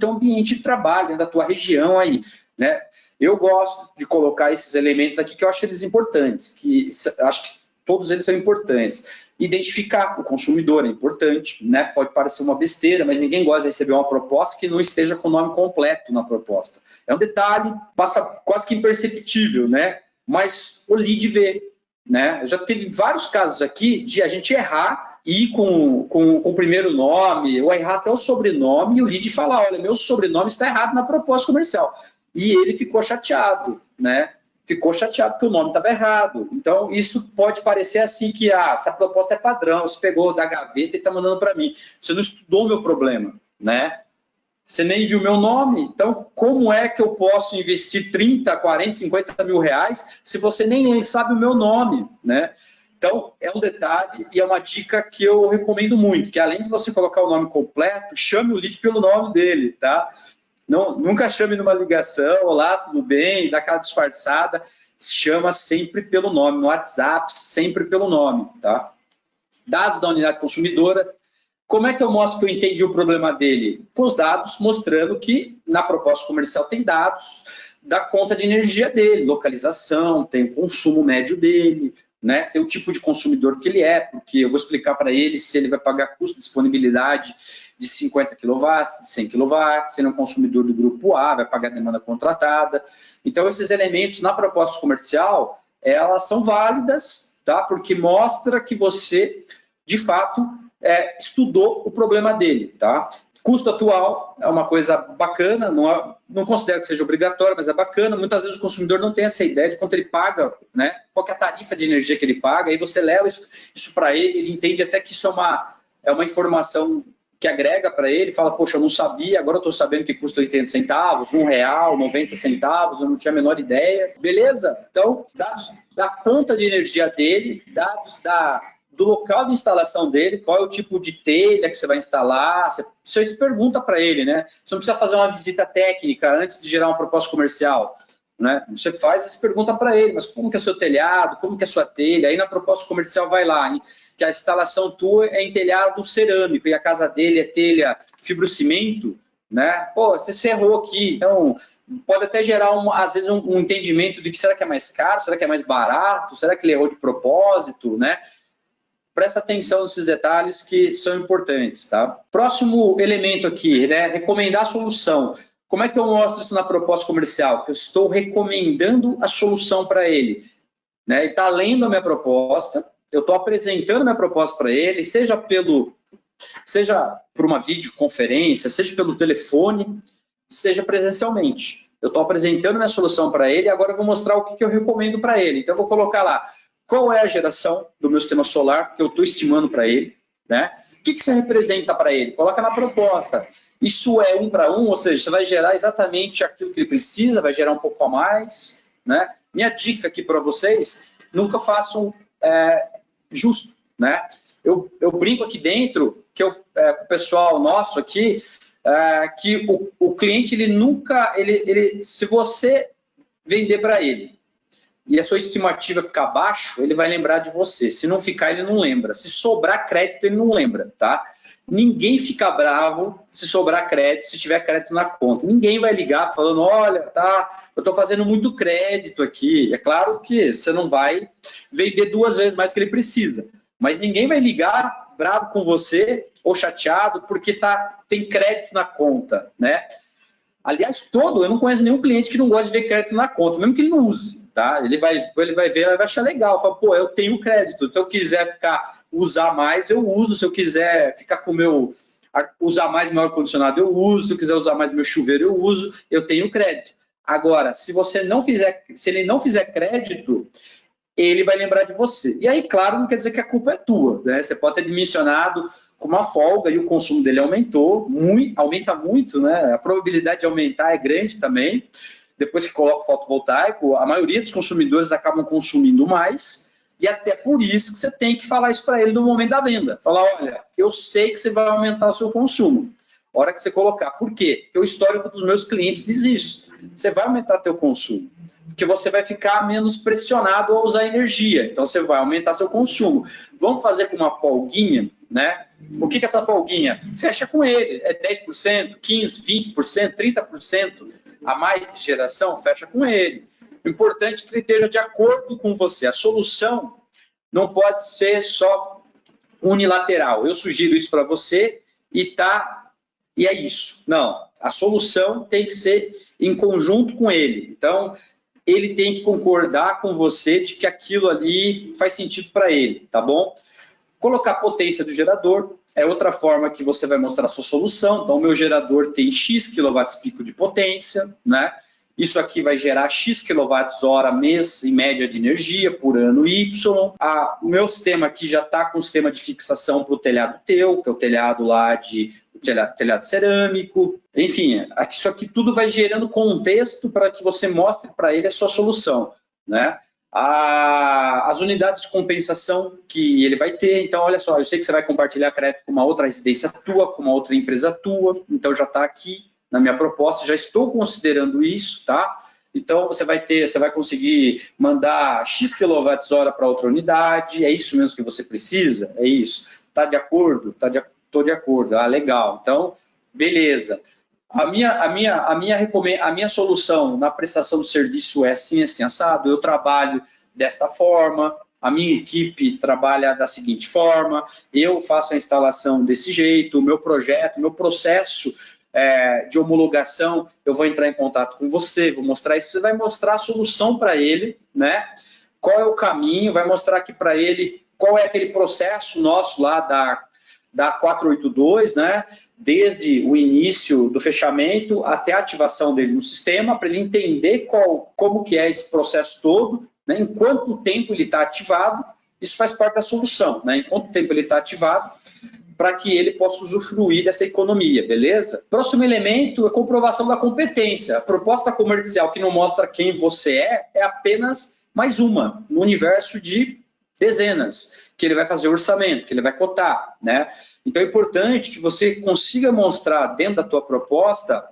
Speaker 2: ambiente de trabalho, dentro da tua região aí, né? Eu gosto de colocar esses elementos aqui que eu acho eles importantes, que acho que todos eles são importantes. Identificar o consumidor é importante, né? Pode parecer uma besteira, mas ninguém gosta de receber uma proposta que não esteja com o nome completo na proposta. É um detalhe, passa quase que imperceptível, né? Mas o lead vê, né? Já teve vários casos aqui de a gente errar e ir com o primeiro nome, ou errar até o sobrenome, e o lead falar, olha, meu sobrenome está errado na proposta comercial. E ele ficou chateado, né? Ficou chateado porque o nome estava errado. Então, isso pode parecer assim que essa proposta é padrão, você pegou da gaveta e está mandando para mim. Você não estudou o meu problema, né? Você nem viu o meu nome. Então, como é que eu posso investir 30, 40, 50 mil reais se você nem sabe o meu nome, né? Então, é um detalhe e é uma dica que eu recomendo muito, que além de você colocar o nome completo, chame o lead pelo nome dele, tá? Não, nunca chame numa ligação, olá, tudo bem, dá aquela disfarçada, chama sempre pelo nome, no WhatsApp, sempre pelo nome, tá? dados da unidade consumidora. Como é que eu mostro que eu entendi o problema dele? Com os dados mostrando que na proposta comercial tem dados da conta de energia dele, localização, tem o consumo médio dele, né? Tem o tipo de consumidor que ele é, porque eu vou explicar para ele se ele vai pagar custo de disponibilidade de 50 kW, de 100 kW, se ele é um consumidor do grupo A, vai pagar demanda contratada. Então, esses elementos na proposta comercial, elas são válidas, tá? Porque mostra que você, de fato, estudou o problema dele, tá? Custo atual é uma coisa bacana, não considero que seja obrigatório, mas é bacana. Muitas vezes o consumidor não tem essa ideia de quanto ele paga, né? Qual que é a tarifa de energia que ele paga, aí você leva isso para ele, ele entende até que isso é uma informação que agrega para ele, fala, poxa, eu não sabia, agora eu estou sabendo que custa 80 centavos, R$1, 90 centavos, eu não tinha a menor ideia. Beleza? Então, dados da conta de energia dele, dados do local de instalação dele, qual é o tipo de telha que você vai instalar, você pergunta para ele, né? Você não precisa fazer uma visita técnica antes de gerar uma proposta comercial, né? Você faz e se pergunta para ele, mas como que é o seu telhado, como que é a sua telha? Aí na proposta comercial vai lá, hein? Que a instalação tua é em telhado cerâmico e a casa dele é telha fibrocimento, né? Pô, você errou aqui, então pode até gerar, às vezes, um entendimento de que será que é mais caro, será que é mais barato, será que ele errou de propósito, né? Presta atenção nesses detalhes que são importantes, tá? Próximo elemento aqui, né? Recomendar a solução. Como é que eu mostro isso na proposta comercial? Que eu estou recomendando a solução para ele, né? Ele está lendo a minha proposta, eu estou apresentando a minha proposta para ele, seja por uma videoconferência, seja pelo telefone, seja presencialmente. Eu estou apresentando a minha solução para ele e agora eu vou mostrar o que eu recomendo para ele. Então, eu vou colocar lá qual é a geração do meu sistema solar que eu estou estimando para ele, né? O que você representa para ele? Coloca na proposta. Isso é 1 para 1, ou seja, você vai gerar exatamente aquilo que ele precisa, vai gerar um pouco a mais, né? Minha dica aqui para vocês, nunca façam justo, né? Eu brinco aqui dentro, que com o pessoal nosso aqui, que o cliente, ele nunca, se você vender para ele, e a sua estimativa ficar abaixo, ele vai lembrar de você. Se não ficar, ele não lembra. Se sobrar crédito, ele não lembra, tá? Ninguém fica bravo se sobrar crédito, se tiver crédito na conta. Ninguém vai ligar falando, olha, tá, eu estou fazendo muito crédito aqui. É claro que você não vai vender 2 vezes mais que ele precisa, mas ninguém vai ligar bravo com você ou chateado porque tem crédito na conta, né? Aliás, eu não conheço nenhum cliente que não gosta de ver crédito na conta, mesmo que ele não use, tá? Ele vai ver, ele vai achar legal, fala, pô, eu tenho crédito, se eu quiser usar mais, eu uso, se eu quiser ficar usar mais meu ar-condicionado, eu uso, se eu quiser usar mais meu chuveiro, eu uso, eu tenho crédito. Agora, se ele não fizer crédito, ele vai lembrar de você. E aí, claro, não quer dizer que a culpa é tua, né? Você pode ter dimensionado com uma folga e o consumo dele aumenta muito, né? A probabilidade de aumentar é grande também. Depois que coloca o fotovoltaico, a maioria dos consumidores acabam consumindo mais e até por isso que você tem que falar isso para ele no momento da venda. Falar, olha, eu sei que você vai aumentar o seu consumo. A hora que você colocar. Por quê? Porque o histórico dos meus clientes diz isso. Você vai aumentar teu consumo, porque você vai ficar menos pressionado a usar energia. Então, você vai aumentar seu consumo. Vamos fazer com uma folguinha, né? O que é essa folguinha? Fecha com ele. É 10%, 15%, 20%, 30% a mais de geração? Fecha com ele. O importante é que ele esteja de acordo com você. A solução não pode ser só unilateral. Eu sugiro isso para você e é isso. Não, a solução tem que ser em conjunto com ele. Então, ele tem que concordar com você de que aquilo ali faz sentido para ele, tá bom? Colocar a potência do gerador é outra forma que você vai mostrar a sua solução. Então, o meu gerador tem X kW-pico de potência, né? Isso aqui vai gerar X kWh mês, em média, de energia por ano Y. O meu sistema aqui já está com o sistema de fixação para o telhado teu, que é o telhado lá telhado cerâmico. Enfim, isso aqui tudo vai gerando contexto para que você mostre para ele a sua solução, né? As unidades de compensação que ele vai ter. Então, olha só, eu sei que você vai compartilhar crédito com uma outra residência tua, com uma outra empresa tua, então já está aqui na minha proposta, já estou considerando isso, tá? Então, você vai conseguir mandar X kWh para outra unidade, é isso mesmo que você precisa? É isso. Está de acordo? Estou de acordo. Ah, legal. Então, beleza. A minha solução na prestação de serviço é assim, assim, assado. Eu trabalho desta forma, a minha equipe trabalha da seguinte forma, eu faço a instalação desse jeito, o meu projeto, o meu processo de homologação, eu vou entrar em contato com você, vou mostrar isso, você vai mostrar a solução para ele, né? Qual é o caminho, vai mostrar aqui para ele qual é aquele processo nosso lá da 482, né? Desde o início do fechamento até a ativação dele no sistema, para ele entender como que é esse processo todo, né? Em quanto tempo ele está ativado, isso faz parte da solução, né? Em quanto tempo ele está ativado, para que ele possa usufruir dessa economia, beleza? Próximo elemento é comprovação da competência. A proposta comercial que não mostra quem você é apenas mais uma no universo de dezenas, que ele vai fazer orçamento, que ele vai cotar, né? Então é importante que você consiga mostrar dentro da tua proposta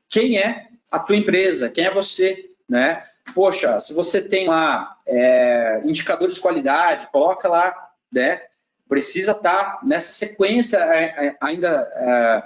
Speaker 2: quem é a tua empresa, quem é você, né? Poxa, se você tem lá indicadores de qualidade, coloca lá, né? Precisa estar nessa sequência ainda,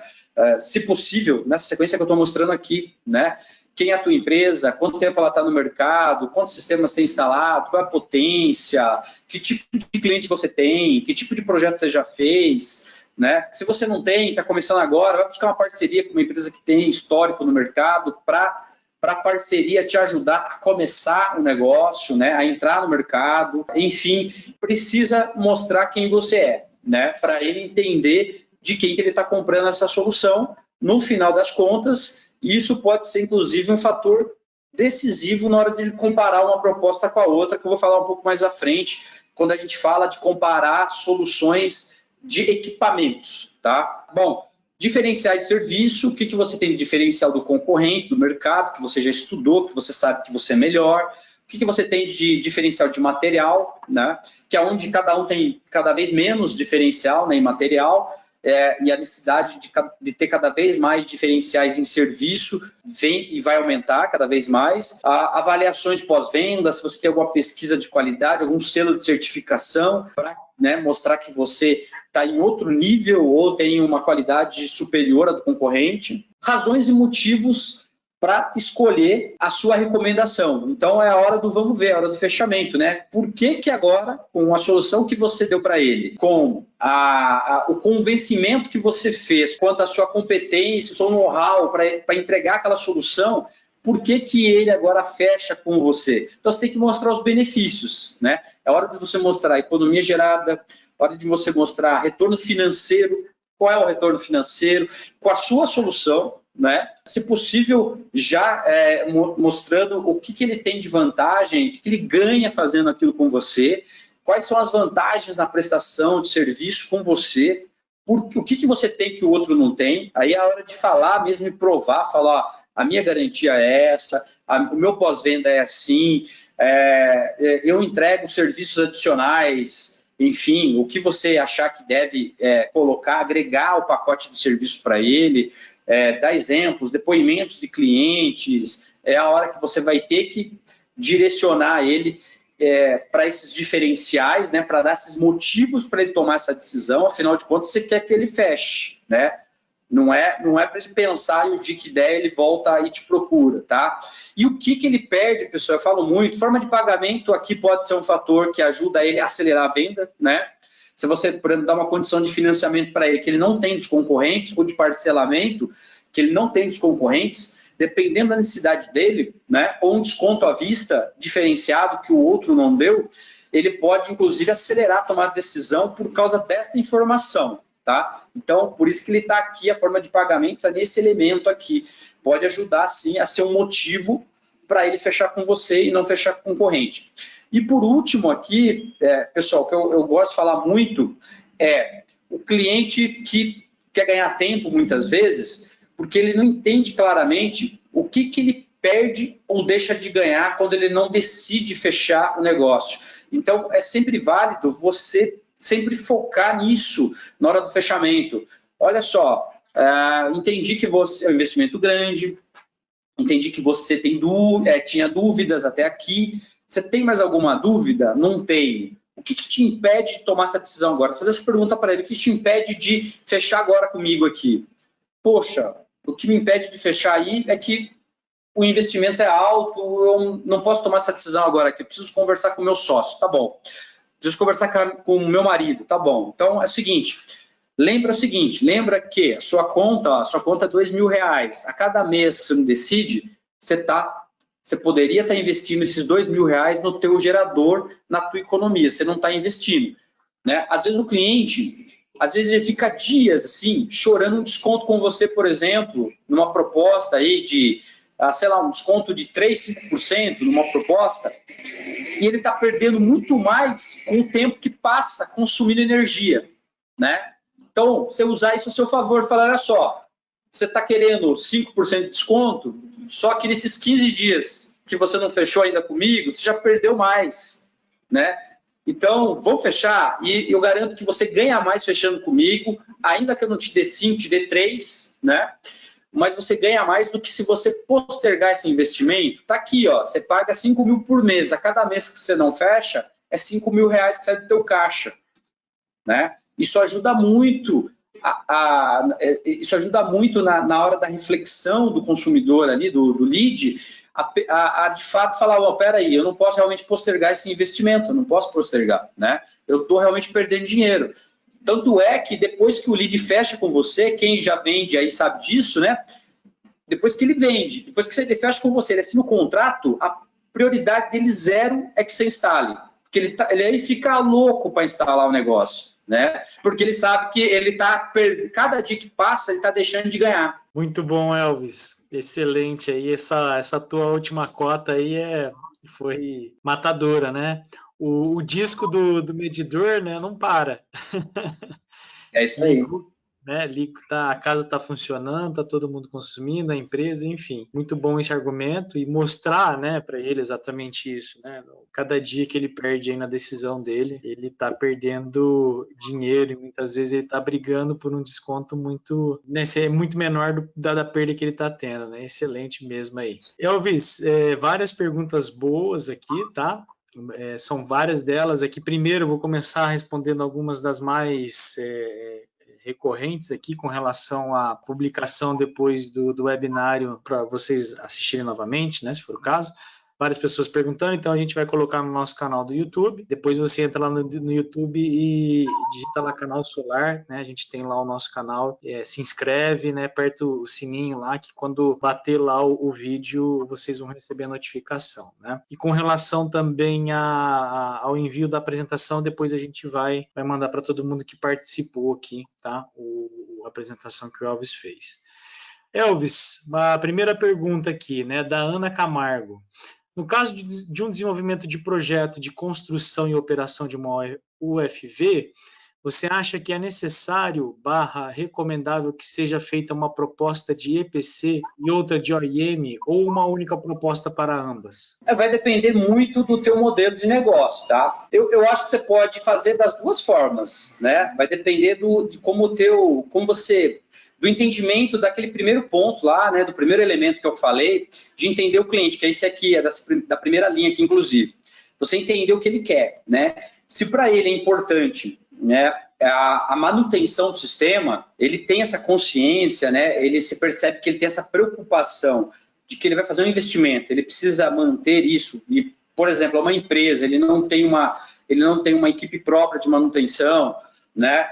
Speaker 2: se possível, nessa sequência que eu estou mostrando aqui, né? Quem é a tua empresa, quanto tempo ela está no mercado, quantos sistemas tem instalado, qual é a potência, que tipo de cliente você tem, que tipo de projeto você já fez, né? Se você não tem, está começando agora, vai buscar uma parceria com uma empresa que tem histórico no mercado para a parceria te ajudar a começar o negócio, né? A entrar no mercado, enfim, precisa mostrar quem você é, né? Para ele entender de quem que ele está comprando essa solução. No final das contas, isso pode ser, inclusive, um fator decisivo na hora de comparar uma proposta com a outra, que eu vou falar um pouco mais à frente, quando a gente fala de comparar soluções de equipamentos, tá? Bom, diferenciais de serviço, o que você tem de diferencial do concorrente, do mercado, que você já estudou, que você sabe que você é melhor, o que você tem de diferencial de material, né? Que é onde cada um tem cada vez menos diferencial, né, em material, e a necessidade de ter cada vez mais diferenciais em serviço vem e vai aumentar cada vez mais. Avaliações pós-venda, se você tem alguma pesquisa de qualidade, algum selo de certificação, para mostrar que você está em outro nível ou tem uma qualidade superior à do concorrente. Razões e motivos para escolher a sua recomendação. Então, é a hora do vamos ver, a hora do fechamento, né? Por que agora, com a solução que você deu para ele, com o convencimento que você fez quanto à sua competência, seu know-how para entregar aquela solução, por que ele agora fecha com você? Então, você tem que mostrar os benefícios, né? É hora de você mostrar a economia gerada, é hora de você mostrar retorno financeiro, qual é o retorno financeiro, com a sua solução, né? Se possível, já mostrando o que ele tem de vantagem, o que ele ganha fazendo aquilo com você, quais são as vantagens na prestação de serviço com você, o que você tem que o outro não tem. Aí é a hora de falar mesmo e provar, falar, ó, a minha garantia é essa, o meu pós-venda é assim, eu entrego serviços adicionais, enfim, o que você achar que deve colocar, agregar o pacote de serviço para ele, dar exemplos, depoimentos de clientes, é a hora que você vai ter que direcionar ele para esses diferenciais, né, para dar esses motivos para ele tomar essa decisão. Afinal de contas, você quer que ele feche, né? Não é para ele pensar e o dia que der ele volta e te procura, tá? E o que ele perde, pessoal? Eu falo muito, forma de pagamento aqui pode ser um fator que ajuda ele a acelerar a venda, né? Se você, por exemplo, dá uma condição de financiamento para ele que ele não tem dos concorrentes, ou de parcelamento que ele não tem dos concorrentes, dependendo da necessidade dele, né, ou um desconto à vista diferenciado que o outro não deu, ele pode, inclusive, acelerar a tomada de decisão por causa desta informação, tá? Então, por isso que ele está aqui, a forma de pagamento está nesse elemento aqui. Pode ajudar, sim, a ser um motivo para ele fechar com você e não fechar com o concorrente. E por último aqui, pessoal, que eu gosto de falar muito, é o cliente que quer ganhar tempo muitas vezes, porque ele não entende claramente o que ele perde ou deixa de ganhar quando ele não decide fechar o negócio. Então, é sempre válido você sempre focar nisso na hora do fechamento. Olha só, entendi que você é um investimento grande, Entendi que você tinha dúvidas até aqui. Você tem mais alguma dúvida? Não tenho. O que te impede de tomar essa decisão agora? Vou fazer essa pergunta para ele. O que te impede de fechar agora comigo aqui? Poxa, o que me impede de fechar aí é que o investimento é alto, eu não posso tomar essa decisão agora aqui, eu preciso conversar com o meu sócio, tá bom. Preciso conversar com o meu marido, tá bom. Então, é o seguinte, lembra que a sua conta é R$2.000. A cada mês que você não decide, você poderia estar investindo esses R$2.000 no teu gerador, na tua economia, você não está investindo. Né? Às vezes o cliente, ele fica dias assim, chorando um desconto com você, por exemplo, numa proposta aí de, sei lá, um desconto de 3%, 5% numa proposta, e ele está perdendo muito mais com o tempo que passa consumindo energia, né? Então, você usar isso a seu favor, falar, olha só, você está querendo 5% de desconto, só que nesses 15 dias que você não fechou ainda comigo, você já perdeu mais, né? Então, vamos fechar e eu garanto que você ganha mais fechando comigo, ainda que eu não te dê 5, te dê 3, né? Mas você ganha mais do que se você postergar esse investimento. Tá aqui, ó, você paga 5 mil por mês. A cada mês que você não fecha, é 5 mil reais que sai do teu caixa, né? Isso ajuda muito, isso ajuda muito na hora da reflexão do consumidor ali, do lead, a de fato falar, oh, peraí, eu não posso realmente postergar esse investimento, eu não posso postergar, né? Eu estou realmente perdendo dinheiro. Tanto é que depois que o lead fecha com você, quem já vende aí sabe disso, né? Depois que ele vende, depois que ele fecha com você, ele assina o contrato, a prioridade dele zero é que você instale. Porque ele fica louco para instalar o negócio, né? Porque ele sabe que cada dia que passa, ele está deixando de ganhar.
Speaker 1: Muito bom, Elvis. Excelente aí. Essa tua última cota aí foi matadora, né? O disco do medidor, né, não para.
Speaker 2: É isso aí.
Speaker 1: Né, a casa está funcionando, está todo mundo consumindo, a empresa, enfim. Muito bom esse argumento e mostrar, né, para ele exatamente isso, né? Cada dia que ele perde aí na decisão dele, ele está perdendo dinheiro e muitas vezes ele está brigando por um desconto muito, né, muito menor da perda que ele está tendo, né? Excelente mesmo aí. Elvis, várias perguntas boas aqui, tá? São várias delas aqui. Primeiro, eu vou começar respondendo algumas das mais recorrentes aqui com relação à publicação depois do webinário para vocês assistirem novamente, né, se for o caso. Várias pessoas perguntando, então a gente vai colocar no nosso canal do YouTube. Depois você entra lá no YouTube e digita lá canal Solar, né? A gente tem lá o nosso canal, se inscreve, né? Aperta o sininho lá, que quando bater lá o vídeo, vocês vão receber a notificação, né? E com relação também ao envio da apresentação, depois a gente vai mandar para todo mundo que participou aqui, tá? A apresentação que o Elvis fez. Elvis, a primeira pergunta aqui, né? Da Ana Camargo. No caso de um desenvolvimento de projeto de construção e operação de uma UFV, você acha que é necessário / recomendável que seja feita uma proposta de EPC e outra de OIM ou uma única proposta para ambas?
Speaker 2: Vai depender muito do teu modelo de negócio, tá? Eu acho que você pode fazer das duas formas, né? Vai depender de do entendimento daquele primeiro ponto lá, né, do primeiro elemento que eu falei, de entender o cliente, que esse aqui é da primeira linha aqui, inclusive. Você entender o que ele quer, né? Se para ele é importante, né, a manutenção do sistema, ele tem essa consciência, né, ele se percebe que ele tem essa preocupação de que ele vai fazer um investimento, ele precisa manter isso, e, por exemplo, é uma empresa, ele não tem uma equipe própria de manutenção, né?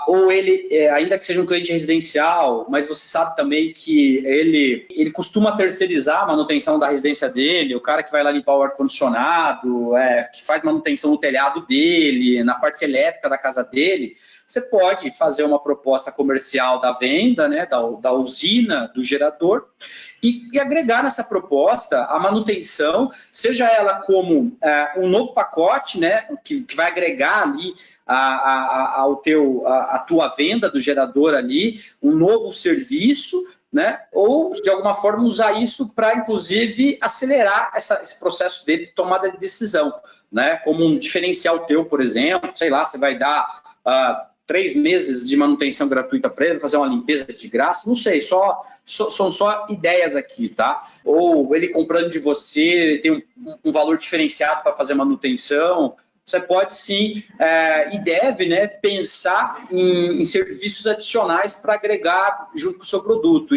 Speaker 2: Ou ele, ainda que seja um cliente residencial, mas você sabe também que ele costuma terceirizar a manutenção da residência dele, o cara que vai lá limpar o ar-condicionado, que faz manutenção no telhado dele, na parte elétrica da casa dele, você pode fazer uma proposta comercial da venda, né, da usina, do gerador, e agregar nessa proposta a manutenção, seja ela como um novo pacote, né, que vai agregar ali a tua venda do gerador ali, um novo serviço, né, ou de alguma forma usar isso para, inclusive, acelerar esse processo dele de tomada de decisão, né, como um diferencial teu, por exemplo, sei lá, você vai dar 3 meses de manutenção gratuita para ele, fazer uma limpeza de graça, não sei, são só ideias aqui, tá? Ou ele comprando de você, tem um valor diferenciado para fazer manutenção. Você pode sim e deve, né, pensar em serviços adicionais para agregar junto com o seu produto.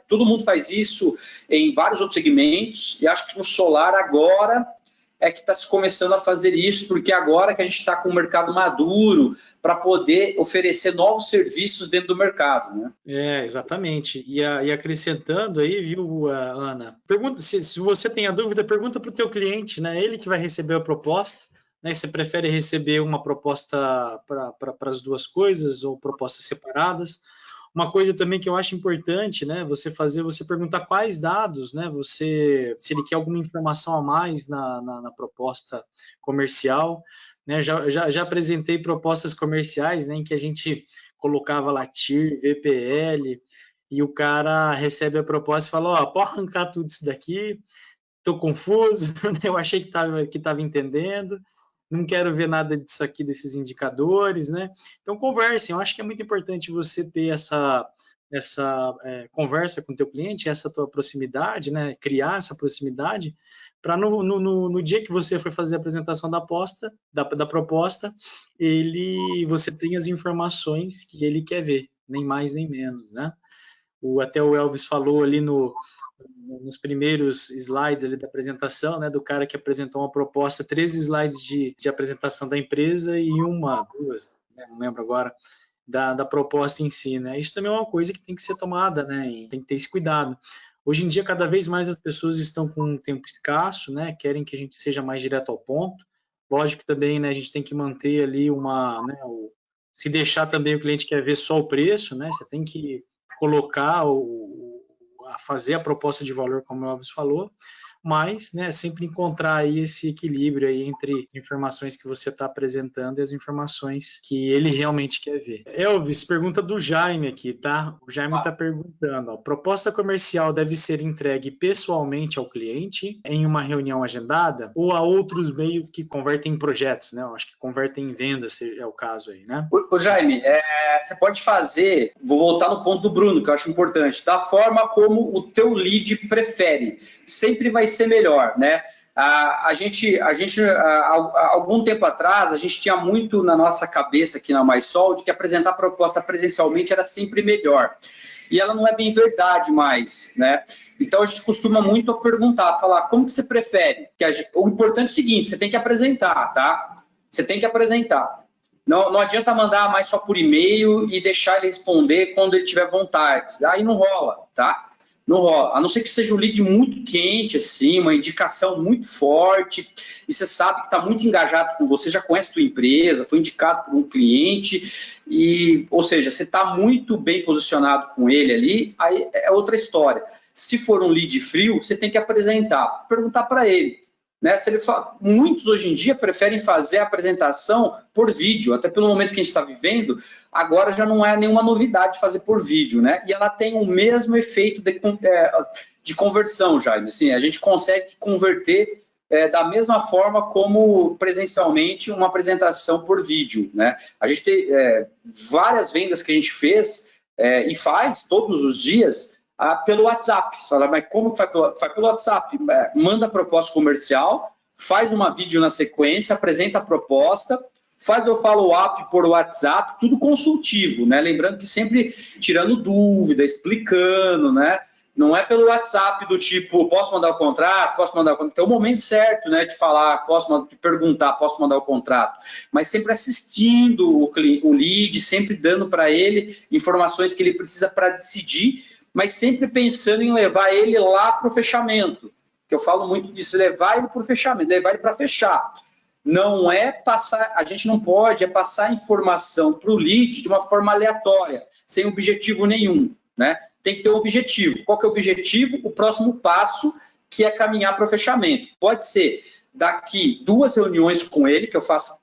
Speaker 2: Todo mundo faz isso em vários outros segmentos, e acho que no solar agora é que está se começando a fazer isso, porque agora que a gente está com o mercado maduro para poder oferecer novos serviços dentro do mercado, né?
Speaker 1: Exatamente. E acrescentando aí, viu, Ana? Pergunta, se você tem a dúvida, pergunta para o teu cliente, né? Ele que vai receber a proposta, né? Você prefere receber uma proposta para as duas coisas ou propostas separadas? Uma coisa também que eu acho importante, né, você perguntar quais dados, né, se ele quer alguma informação a mais na proposta comercial, né, já apresentei propostas comerciais, né, em que a gente colocava lá TIR, VPL, e o cara recebe a proposta e fala, ó, pode arrancar tudo isso daqui, estou confuso, eu achei que estava entendendo, não quero ver nada disso aqui, desses indicadores, né? Então, conversem. Eu acho que é muito importante você ter essa conversa com o teu cliente, essa tua proximidade, né? Criar essa proximidade, para no dia que você for fazer a apresentação da proposta, você tem as informações que ele quer ver, nem mais nem menos, né? Até o Elvis falou ali nos primeiros slides ali da apresentação, né, do cara que apresentou uma proposta, 13 slides de apresentação da empresa e duas, né, não lembro agora, da proposta em si, né? Isso também é uma coisa que tem que ser tomada, né? E tem que ter esse cuidado. Hoje em dia, cada vez mais as pessoas estão com um tempo escasso, né? Querem que a gente seja mais direto ao ponto. Lógico que também, né, a gente tem que manter ali se deixar também o cliente quer ver só o preço, né? Você tem que colocar a fazer a proposta de valor, como o Elvis falou, mas, né, sempre encontrar aí esse equilíbrio aí entre as informações que você está apresentando e as informações que ele realmente quer ver. Elvis, pergunta do Jaime aqui, tá? O Jaime está perguntando, ó, proposta comercial deve ser entregue pessoalmente ao cliente em uma reunião agendada ou a outros meios que convertem em projetos, né? Eu acho que convertem em vendas é o caso aí, né?
Speaker 2: Ô Jaime, você pode fazer, vou voltar no ponto do Bruno, que eu acho importante, da forma como o teu lead prefere. Sempre vai ser melhor, né? A gente, algum tempo atrás, a gente tinha muito na nossa cabeça aqui na MySol de que apresentar a proposta presencialmente era sempre melhor. E ela não é bem verdade mais, né? Então, a gente costuma muito perguntar, falar, como que você prefere? O importante é o seguinte, você tem que apresentar, tá? Você tem que apresentar. Não adianta mandar mais só por e-mail e deixar ele responder quando ele tiver vontade. Aí não rola, tá? Não rola. A não ser que seja um lead muito quente, assim, uma indicação muito forte, e você sabe que está muito engajado com você, já conhece a tua empresa, foi indicado por um cliente, ou seja, você está muito bem posicionado com ele ali, aí é outra história. Se for um lead frio, você tem que apresentar, perguntar para ele. Né? Muitos hoje em dia preferem fazer a apresentação por vídeo, até pelo momento que a gente está vivendo, agora já não é nenhuma novidade fazer por vídeo, né? E ela tem o mesmo efeito de conversão, Jaime. Assim, a gente consegue converter da mesma forma como presencialmente uma apresentação por vídeo, né? A gente tem várias vendas que a gente fez e faz todos os dias pelo WhatsApp. Você fala, mas como que faz pelo WhatsApp? Manda a proposta comercial, faz uma vídeo na sequência, apresenta a proposta, faz o follow-up por WhatsApp, tudo consultivo, né? Lembrando que sempre tirando dúvida, explicando, né? Não é pelo WhatsApp do tipo, posso mandar o contrato, posso mandar o contrato. Tem o momento certo, né, de falar, de perguntar, posso mandar o contrato. Mas sempre assistindo o lead, sempre dando para ele informações que ele precisa para decidir, mas sempre pensando em levar ele lá para o fechamento. Que eu falo muito disso, levar ele para o fechamento, levar ele para fechar. Não é passar, a gente não pode passar informação para o lead de uma forma aleatória, sem objetivo nenhum, né? Tem que ter um objetivo. Qual que é o objetivo? O próximo passo, que é caminhar para o fechamento. Pode ser daqui 2 reuniões com ele, que eu faço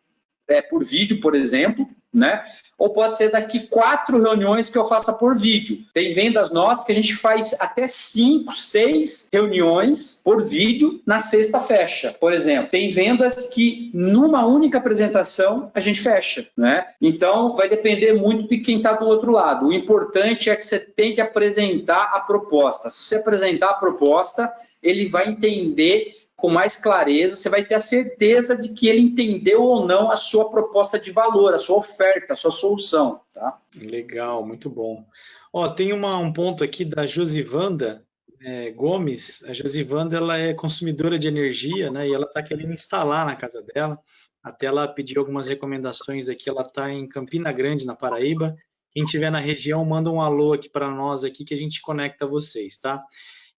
Speaker 2: por vídeo, por exemplo, né? Ou pode ser daqui 4 reuniões que eu faça por vídeo. Tem vendas nossas que a gente faz até 5, 6 reuniões por vídeo, na sexta fecha, por exemplo. Tem vendas que numa única apresentação a gente fecha, né? Então vai depender muito de quem está do outro lado. O importante é que você tem que apresentar a proposta. Se você apresentar a proposta, ele vai entender com mais clareza, você vai ter a certeza de que ele entendeu ou não a sua proposta de valor, a sua oferta, a sua solução. Tá?
Speaker 1: Legal, muito bom. Ó, tem um ponto aqui da Josivanda Gomes. A Josivanda, ela é consumidora de energia, né? E ela está querendo instalar na casa dela. Até ela pediu algumas recomendações aqui. Ela está em Campina Grande, na Paraíba. Quem estiver na região, manda um alô aqui para nós aqui que a gente conecta vocês, tá?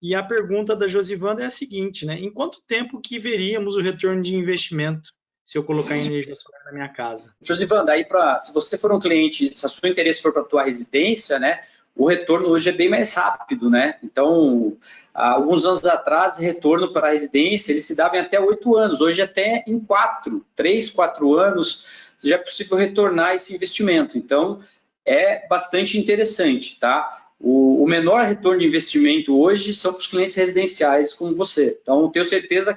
Speaker 1: E a pergunta da Josivanda é a seguinte, né? Em quanto tempo que veríamos o retorno de investimento se eu colocar energia solar na minha casa?
Speaker 2: Josivanda, aí se você for um cliente, se o seu interesse for para a tua residência, né? O retorno hoje é bem mais rápido, né? Então, há alguns anos atrás, retorno para a residência, eles se davam em até 8 anos. Hoje até em 3, 4 anos, já é possível retornar esse investimento. Então, é bastante interessante, tá? O menor retorno de investimento hoje são para os clientes residenciais como você. Então, tenho certeza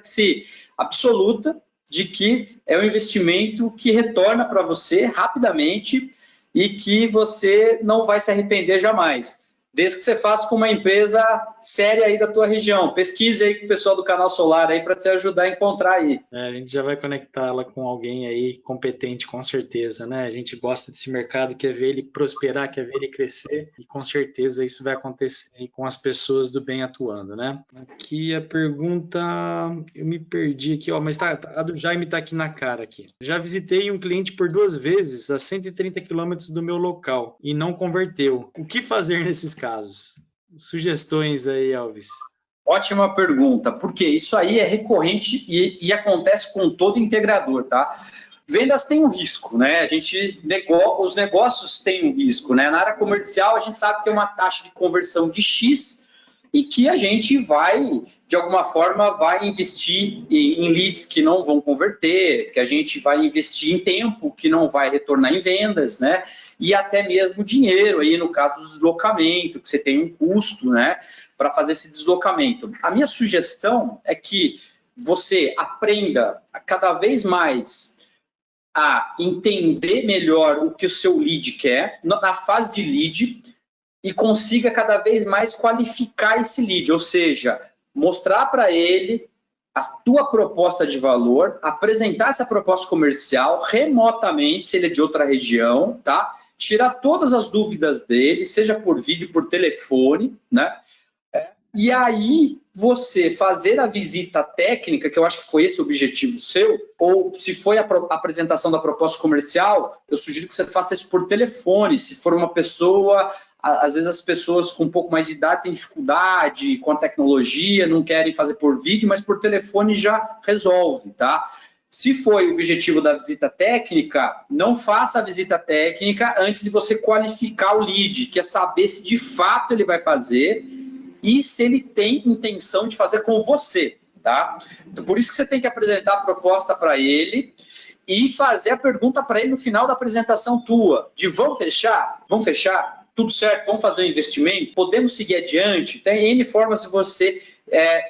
Speaker 2: absoluta de que é um investimento que retorna para você rapidamente e que você não vai se arrepender jamais. Desde que você faça com uma empresa séria aí da tua região. Pesquise aí com o pessoal do Canal Solar aí para te ajudar a encontrar aí.
Speaker 1: A gente já vai conectá-la com alguém aí competente, com certeza, né? A gente gosta desse mercado, quer ver ele prosperar, quer ver ele crescer e com certeza isso vai acontecer aí com as pessoas do bem atuando, né? Aqui a pergunta, eu me perdi aqui, ó, mas a do Jaime está aqui na cara aqui. Já visitei um cliente por 2 vezes a 130 quilômetros do meu local e não converteu. O que fazer nesses casos? Sugestões aí, Elvis.
Speaker 2: Ótima pergunta, porque isso aí é recorrente e acontece com todo integrador, tá? Vendas têm um risco, né? Os negócios têm um risco, né? Na área comercial, a gente sabe que tem uma taxa de conversão de X e que a gente vai, de alguma forma, vai investir em leads que não vão converter, que a gente vai investir em tempo que não vai retornar em vendas, né? E até mesmo dinheiro, aí no caso do deslocamento, que você tem um custo, né? Para fazer esse deslocamento. A minha sugestão é que você aprenda cada vez mais a entender melhor o que o seu lead quer, na fase de lead, e consiga cada vez mais qualificar esse lead, ou seja, mostrar para ele a tua proposta de valor, apresentar essa proposta comercial remotamente, se ele é de outra região, tá? Tirar todas as dúvidas dele, seja por vídeo, por telefone, né? E aí você fazer a visita técnica, que eu acho que foi esse o objetivo seu, ou se foi a apresentação da proposta comercial, eu sugiro que você faça isso por telefone. Se for uma pessoa, às vezes as pessoas com um pouco mais de idade têm dificuldade com a tecnologia, não querem fazer por vídeo, mas por telefone já resolve, tá? Se foi o objetivo da visita técnica, não faça a visita técnica antes de você qualificar o lead, que é saber se de fato ele vai fazer e se ele tem intenção de fazer com você, tá? Então, por isso que você tem que apresentar a proposta para ele e fazer a pergunta para ele no final da apresentação tua, de vamos fechar? Vamos fechar? Tudo certo? Vamos fazer um investimento? Podemos seguir adiante? Tem N formas de você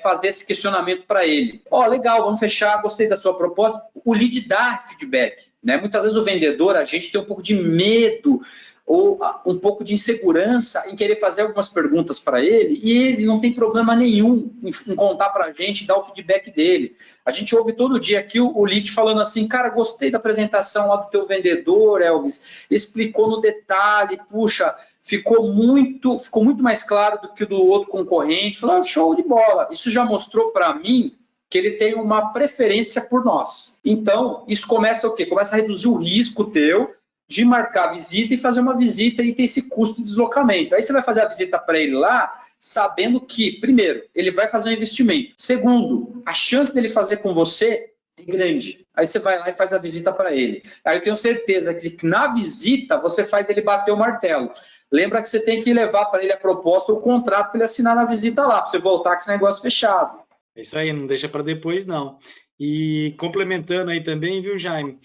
Speaker 2: fazer esse questionamento para ele. Legal, vamos fechar, gostei da sua proposta. O lead dá feedback, né? Muitas vezes o vendedor, a gente tem um pouco de medo ou um pouco de insegurança em querer fazer algumas perguntas para ele, e ele não tem problema nenhum em contar para a gente, dar o feedback dele. A gente ouve todo dia aqui o lead falando assim, cara, gostei da apresentação lá do teu vendedor, Elvis, explicou no detalhe, puxa, ficou muito mais claro do que o do outro concorrente, falou, show de bola. Isso já mostrou para mim que ele tem uma preferência por nós. Então, isso começa o quê? Começa a reduzir o risco teu de marcar a visita e fazer uma visita e ter esse custo de deslocamento. Aí você vai fazer a visita para ele lá, sabendo que, primeiro, ele vai fazer um investimento. Segundo, a chance dele fazer com você é grande. Aí você vai lá e faz a visita para ele. Aí eu tenho certeza que na visita você faz ele bater o martelo. Lembra que você tem que levar para ele a proposta ou o contrato para ele assinar na visita lá, para você voltar com esse negócio fechado.
Speaker 1: É isso aí, não deixa para depois, não. E complementando aí também, viu, Jaime?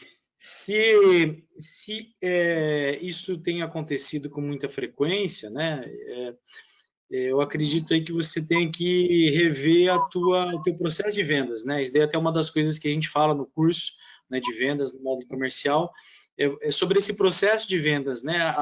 Speaker 1: Isso tem acontecido com muita frequência, né? Eu acredito aí que você tem que rever o teu processo de vendas, né? Isso daí é até uma das coisas que a gente fala no curso, né, de vendas no modo comercial, é sobre esse processo de vendas, né?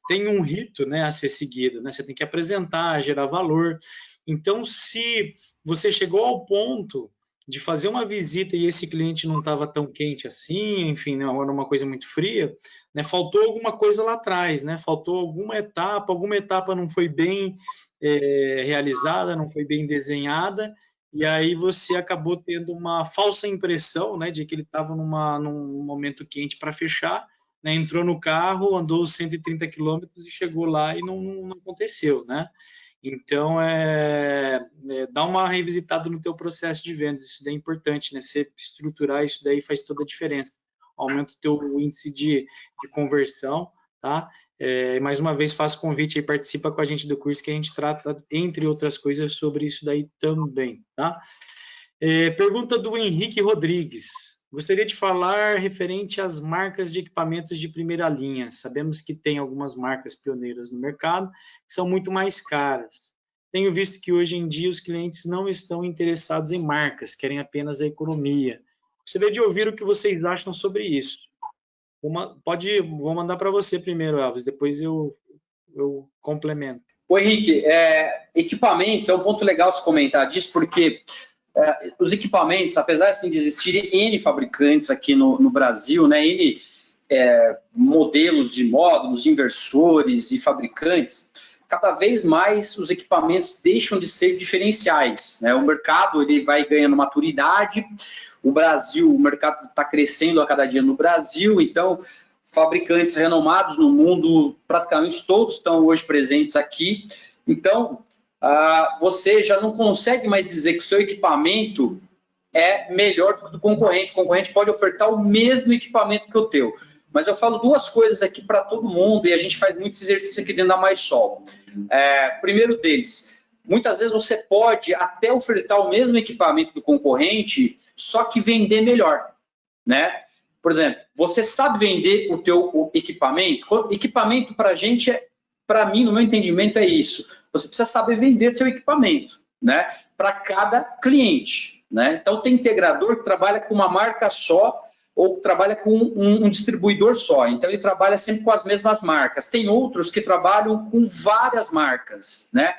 Speaker 1: Tem um rito, né, a ser seguido, né? Você tem que apresentar, gerar valor. Então, se você chegou ao ponto de fazer uma visita e esse cliente não estava tão quente assim, enfim, né, era uma coisa muito fria, né, faltou alguma coisa lá atrás, né? Faltou alguma etapa não foi bem realizada, não foi bem desenhada, e aí você acabou tendo uma falsa impressão, né, de que ele estava num momento quente para fechar, né, entrou no carro, andou 130 quilômetros e chegou lá e não aconteceu, né? Então, dá uma revisitada no teu processo de vendas, isso daí é importante, né? Você estruturar isso daí faz toda a diferença. Aumenta o teu índice de conversão, tá? Mais uma vez, faço convite aí, participa com a gente do curso, que a gente trata, entre outras coisas, sobre isso daí também, tá? Pergunta do Henrique Rodrigues. Gostaria de falar referente às marcas de equipamentos de primeira linha. Sabemos que tem algumas marcas pioneiras no mercado que são muito mais caras. Tenho visto que hoje em dia os clientes não estão interessados em marcas, querem apenas a economia. Gostaria de ouvir o que vocês acham sobre isso. Vou mandar para você primeiro, Elvis, depois eu complemento.
Speaker 2: Ô, Henrique, equipamento é um ponto legal se comentar disso, porque os equipamentos, apesar assim, de existirem N fabricantes aqui no Brasil, né, N modelos de módulos, inversores e fabricantes, cada vez mais os equipamentos deixam de ser diferenciais, né? O mercado ele vai ganhando maturidade, o mercado está crescendo a cada dia no Brasil, então fabricantes renomados no mundo, praticamente todos estão hoje presentes aqui, então você já não consegue mais dizer que o seu equipamento é melhor do que o do concorrente. O concorrente pode ofertar o mesmo equipamento que o teu. Mas eu falo duas coisas aqui para todo mundo, e a gente faz muito exercício aqui dentro da MySol. Primeiro deles, muitas vezes você pode até ofertar o mesmo equipamento do concorrente, só que vender melhor, né? Por exemplo, você sabe vender o teu equipamento? Equipamento para a gente, para mim, no meu entendimento, é isso. Você precisa saber vender seu equipamento, né? Para cada cliente, né? Então, tem integrador que trabalha com uma marca só ou trabalha com um distribuidor só. Então, ele trabalha sempre com as mesmas marcas. Tem outros que trabalham com várias marcas, né?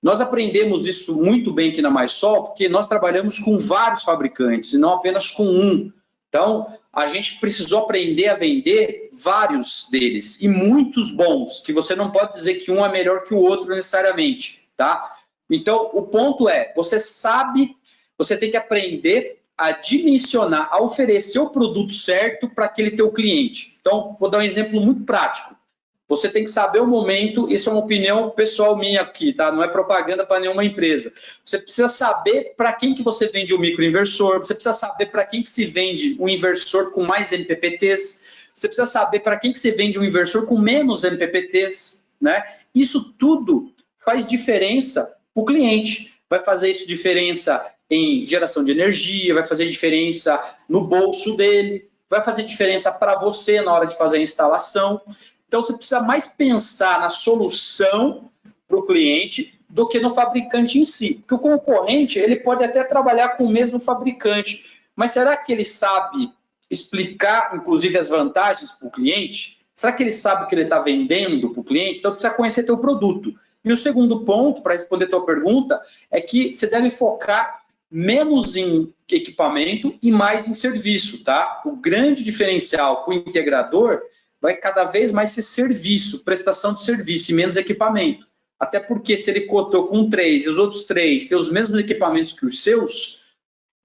Speaker 2: Nós aprendemos isso muito bem aqui na MySol, porque nós trabalhamos com vários fabricantes e não apenas com um. Então, a gente precisou aprender a vender vários deles, e muitos bons, que você não pode dizer que um é melhor que o outro necessariamente, tá? Então, o ponto é, você tem que aprender a dimensionar, a oferecer o produto certo para aquele teu cliente. Então, vou dar um exemplo muito prático. Você tem que saber o momento, isso é uma opinião pessoal minha aqui, tá? Não é propaganda para nenhuma empresa. Você precisa saber para quem que você vende um microinversor, você precisa saber para quem que se vende um inversor com mais MPPTs, você precisa saber para quem que se vende um inversor com menos MPPTs, né? Isso tudo faz diferença para o cliente. Vai fazer isso diferença em geração de energia, vai fazer diferença no bolso dele, vai fazer diferença para você na hora de fazer a instalação. Então, você precisa mais pensar na solução para o cliente do que no fabricante em si. Porque o concorrente, ele pode até trabalhar com o mesmo fabricante, mas será que ele sabe explicar, inclusive, as vantagens para o cliente? Será que ele sabe o que ele está vendendo para o cliente? Então, precisa conhecer teu produto. E o segundo ponto, para responder a tua pergunta, é que você deve focar menos em equipamento e mais em serviço, tá? O grande diferencial para o integrador vai cada vez mais ser serviço, prestação de serviço e menos equipamento. Até porque se ele cotou com 3 e os outros 3 têm os mesmos equipamentos que os seus,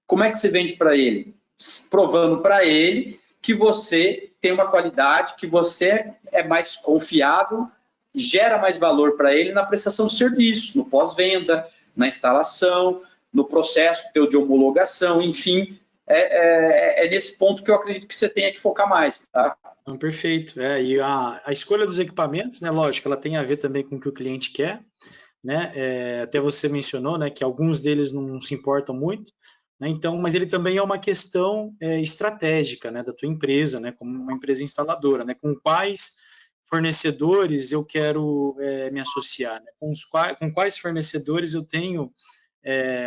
Speaker 2: como é que você vende para ele? Provando para ele que você tem uma qualidade, que você é mais confiável, gera mais valor para ele na prestação de serviço, no pós-venda, na instalação, no processo teu de homologação, enfim, é nesse ponto que eu acredito que você tenha que focar mais, tá?
Speaker 1: Perfeito. E a escolha dos equipamentos, né, lógico, ela tem a ver também com o que o cliente quer, né? Até você mencionou, né, que alguns deles não se importam muito, né? Então, mas ele também é uma questão estratégica, né, da tua empresa, né, como uma empresa instaladora, né, com quais fornecedores eu quero me associar, né, com quais fornecedores eu tenho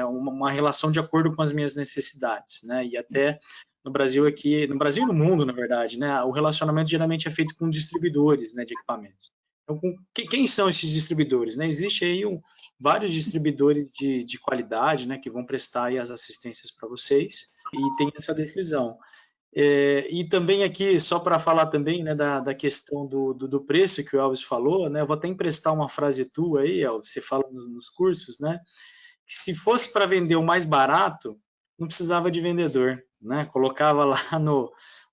Speaker 1: uma relação de acordo com as minhas necessidades, né, e até no Brasil aqui, no Brasil e no mundo, na verdade, né, o relacionamento geralmente é feito com distribuidores, né, de equipamentos. Então, quem são esses distribuidores, né? Existe aí vários distribuidores de qualidade, né, que vão prestar aí as assistências para vocês, e tem essa decisão. E também aqui, só para falar também, né, da questão do preço que o Elvis falou, né, eu vou até emprestar uma frase tua aí, Elvis, você fala nos cursos, né, que se fosse para vender o mais barato, não precisava de vendedor, né, colocava lá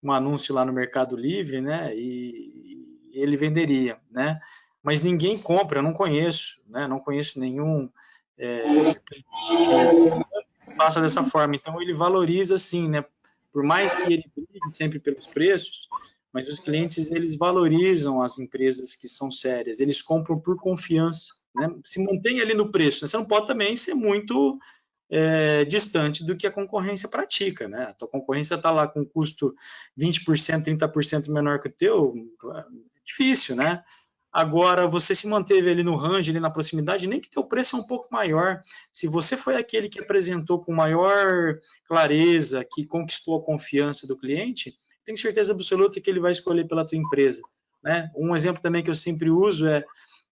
Speaker 1: um anúncio lá no Mercado Livre, né, e ele venderia, né, mas ninguém compra, eu não conheço, né, não conheço nenhum que faça dessa forma, então ele valoriza assim, né, por mais que ele brigue sempre pelos preços, mas os clientes, eles valorizam as empresas que são sérias, eles compram por confiança, né? Se mantém ali no preço, né? Você não pode também ser muito distante do que a concorrência pratica, né? A tua concorrência está lá com custo 20%, 30% menor que o teu, é difícil, né? Agora, você se manteve ali no range, ali na proximidade, nem que teu preço é um pouco maior. Se você foi aquele que apresentou com maior clareza, que conquistou a confiança do cliente, tenho certeza absoluta que ele vai escolher pela tua empresa, né? Um exemplo também que eu sempre uso é: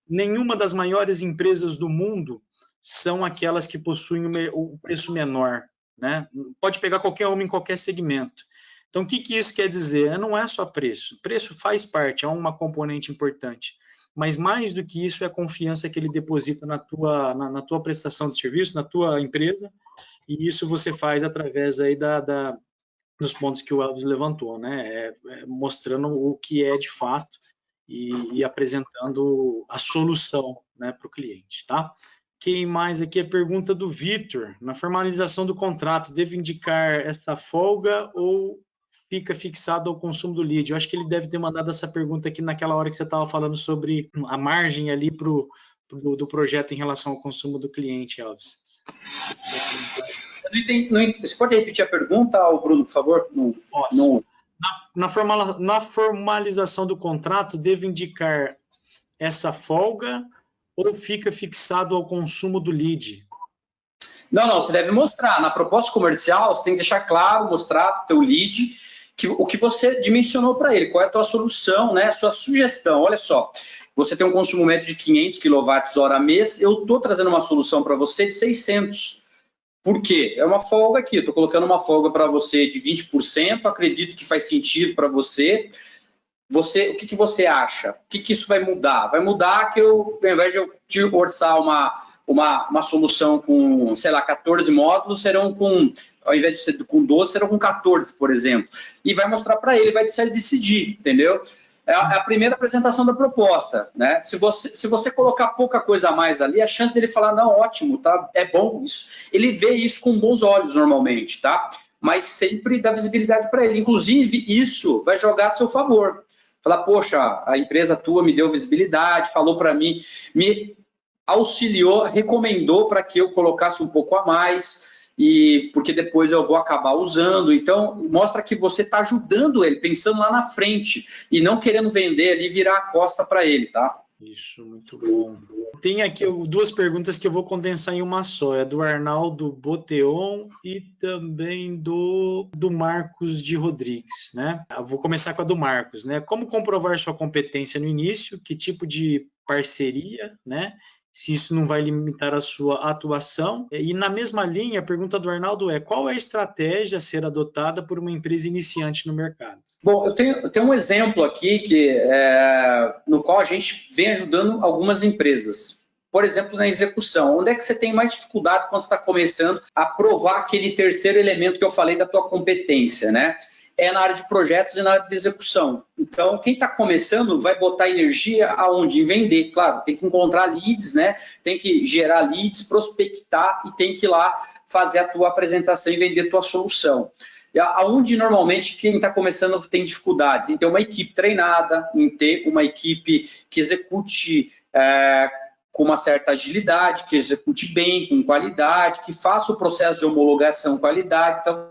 Speaker 1: nenhuma das maiores empresas do mundo são aquelas que possuem o preço menor, né? Pode pegar qualquer uma em qualquer segmento. Então, o que isso quer dizer? Não é só preço. Preço faz parte, é uma componente importante. Mas mais do que isso é a confiança que ele deposita na tua prestação de serviço, na tua empresa, e isso você faz através aí dos pontos que o Elvis levantou, né? Mostrando o que é de fato e apresentando a solução, né, para o cliente, tá? Quem mais aqui? A pergunta do Vitor. Na formalização do contrato, devo indicar essa folga ou fica fixado ao consumo do lead? Eu acho que ele deve ter mandado essa pergunta aqui naquela hora que você estava falando sobre a margem ali do projeto em relação ao consumo do cliente, Elvis.
Speaker 2: Você pode repetir a pergunta, Bruno, por favor?
Speaker 1: Posso. Na formalização do contrato, devo indicar essa folga ou fica fixado ao consumo do lead?
Speaker 2: Não, você deve mostrar. Na proposta comercial, você tem que deixar claro, mostrar para o teu lead o que você dimensionou para ele, qual é a tua solução, né? A sua sugestão. Olha só, você tem um consumo médio de 500 kWh mês, eu estou trazendo uma solução para você de 600. Por quê? É uma folga aqui, estou colocando uma folga para você de 20%, acredito que faz sentido para você. O que você acha? O que isso vai mudar? Vai mudar que ao invés de eu te orçar uma solução com, sei lá, 14 módulos, serão ao invés de ser com 12, serão com 14, por exemplo. E vai mostrar para ele, vai decidir, entendeu? É a primeira apresentação da proposta, né? Se você colocar pouca coisa a mais ali, a chance dele falar, não, ótimo, tá? É bom isso. Ele vê isso com bons olhos normalmente, tá? Mas sempre dá visibilidade para ele. Inclusive, isso vai jogar a seu favor. Falar, poxa, a empresa tua me deu visibilidade, falou para mim, me auxiliou, recomendou para que eu colocasse um pouco a mais, e porque depois eu vou acabar usando. Então, mostra que você está ajudando ele, pensando lá na frente, e não querendo vender ali e virar a costa para ele, tá?
Speaker 1: Isso, muito bom. Tem aqui duas perguntas que eu vou condensar em uma só. É do Arnaldo Boteon e também do Marcos de Rodrigues, né? Eu vou começar com a do Marcos, né? Como comprovar sua competência no início? Que tipo de parceria, né? Se isso não vai limitar a sua atuação. E na mesma linha, a pergunta do Arnaldo é: qual é a estratégia a ser adotada por uma empresa iniciante no mercado?
Speaker 2: Bom, eu tenho um exemplo aqui no qual a gente vem ajudando algumas empresas. Por exemplo, na execução. Onde é que você tem mais dificuldade quando você está começando a provar aquele terceiro elemento que eu falei da tua competência, né? É na área de projetos e na área de execução. Então, quem está começando vai botar energia aonde? Em vender, claro. Tem que encontrar leads, né? Tem que gerar leads, prospectar e tem que ir lá fazer a tua apresentação e vender a tua solução. Aonde normalmente quem está começando tem dificuldade? Em ter uma equipe treinada, em ter uma equipe que execute com uma certa agilidade, que execute bem, com qualidade, que faça o processo de homologação qualidade. Então,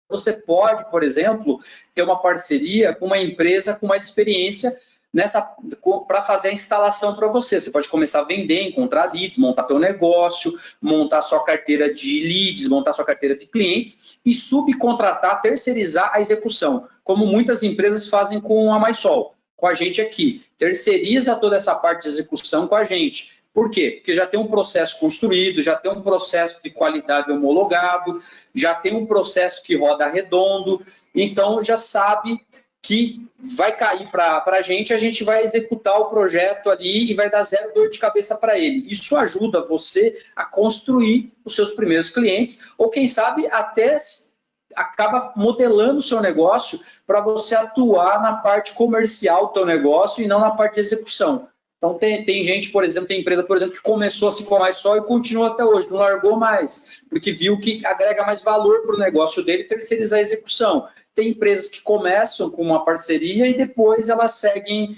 Speaker 2: você pode, por exemplo, ter uma parceria com uma empresa com mais experiência para fazer a instalação para você. Você pode começar a vender, encontrar leads, montar teu negócio, montar sua carteira de leads, montar sua carteira de clientes e subcontratar, terceirizar a execução, como muitas empresas fazem com a MySol, com a gente aqui. Terceiriza toda essa parte de execução com a gente. Por quê? Porque já tem um processo construído, já tem um processo de qualidade homologado, já tem um processo que roda redondo, então já sabe que vai cair para a gente vai executar o projeto ali e vai dar zero dor de cabeça para ele. Isso ajuda você a construir os seus primeiros clientes, ou quem sabe até acaba modelando o seu negócio para você atuar na parte comercial do teu negócio e não na parte de execução. Então, tem gente, por exemplo, tem empresa, por exemplo, que começou assim com a MySol e continua até hoje, não largou mais, porque viu que agrega mais valor para o negócio dele terceirizar a execução. Tem empresas que começam com uma parceria e depois elas seguem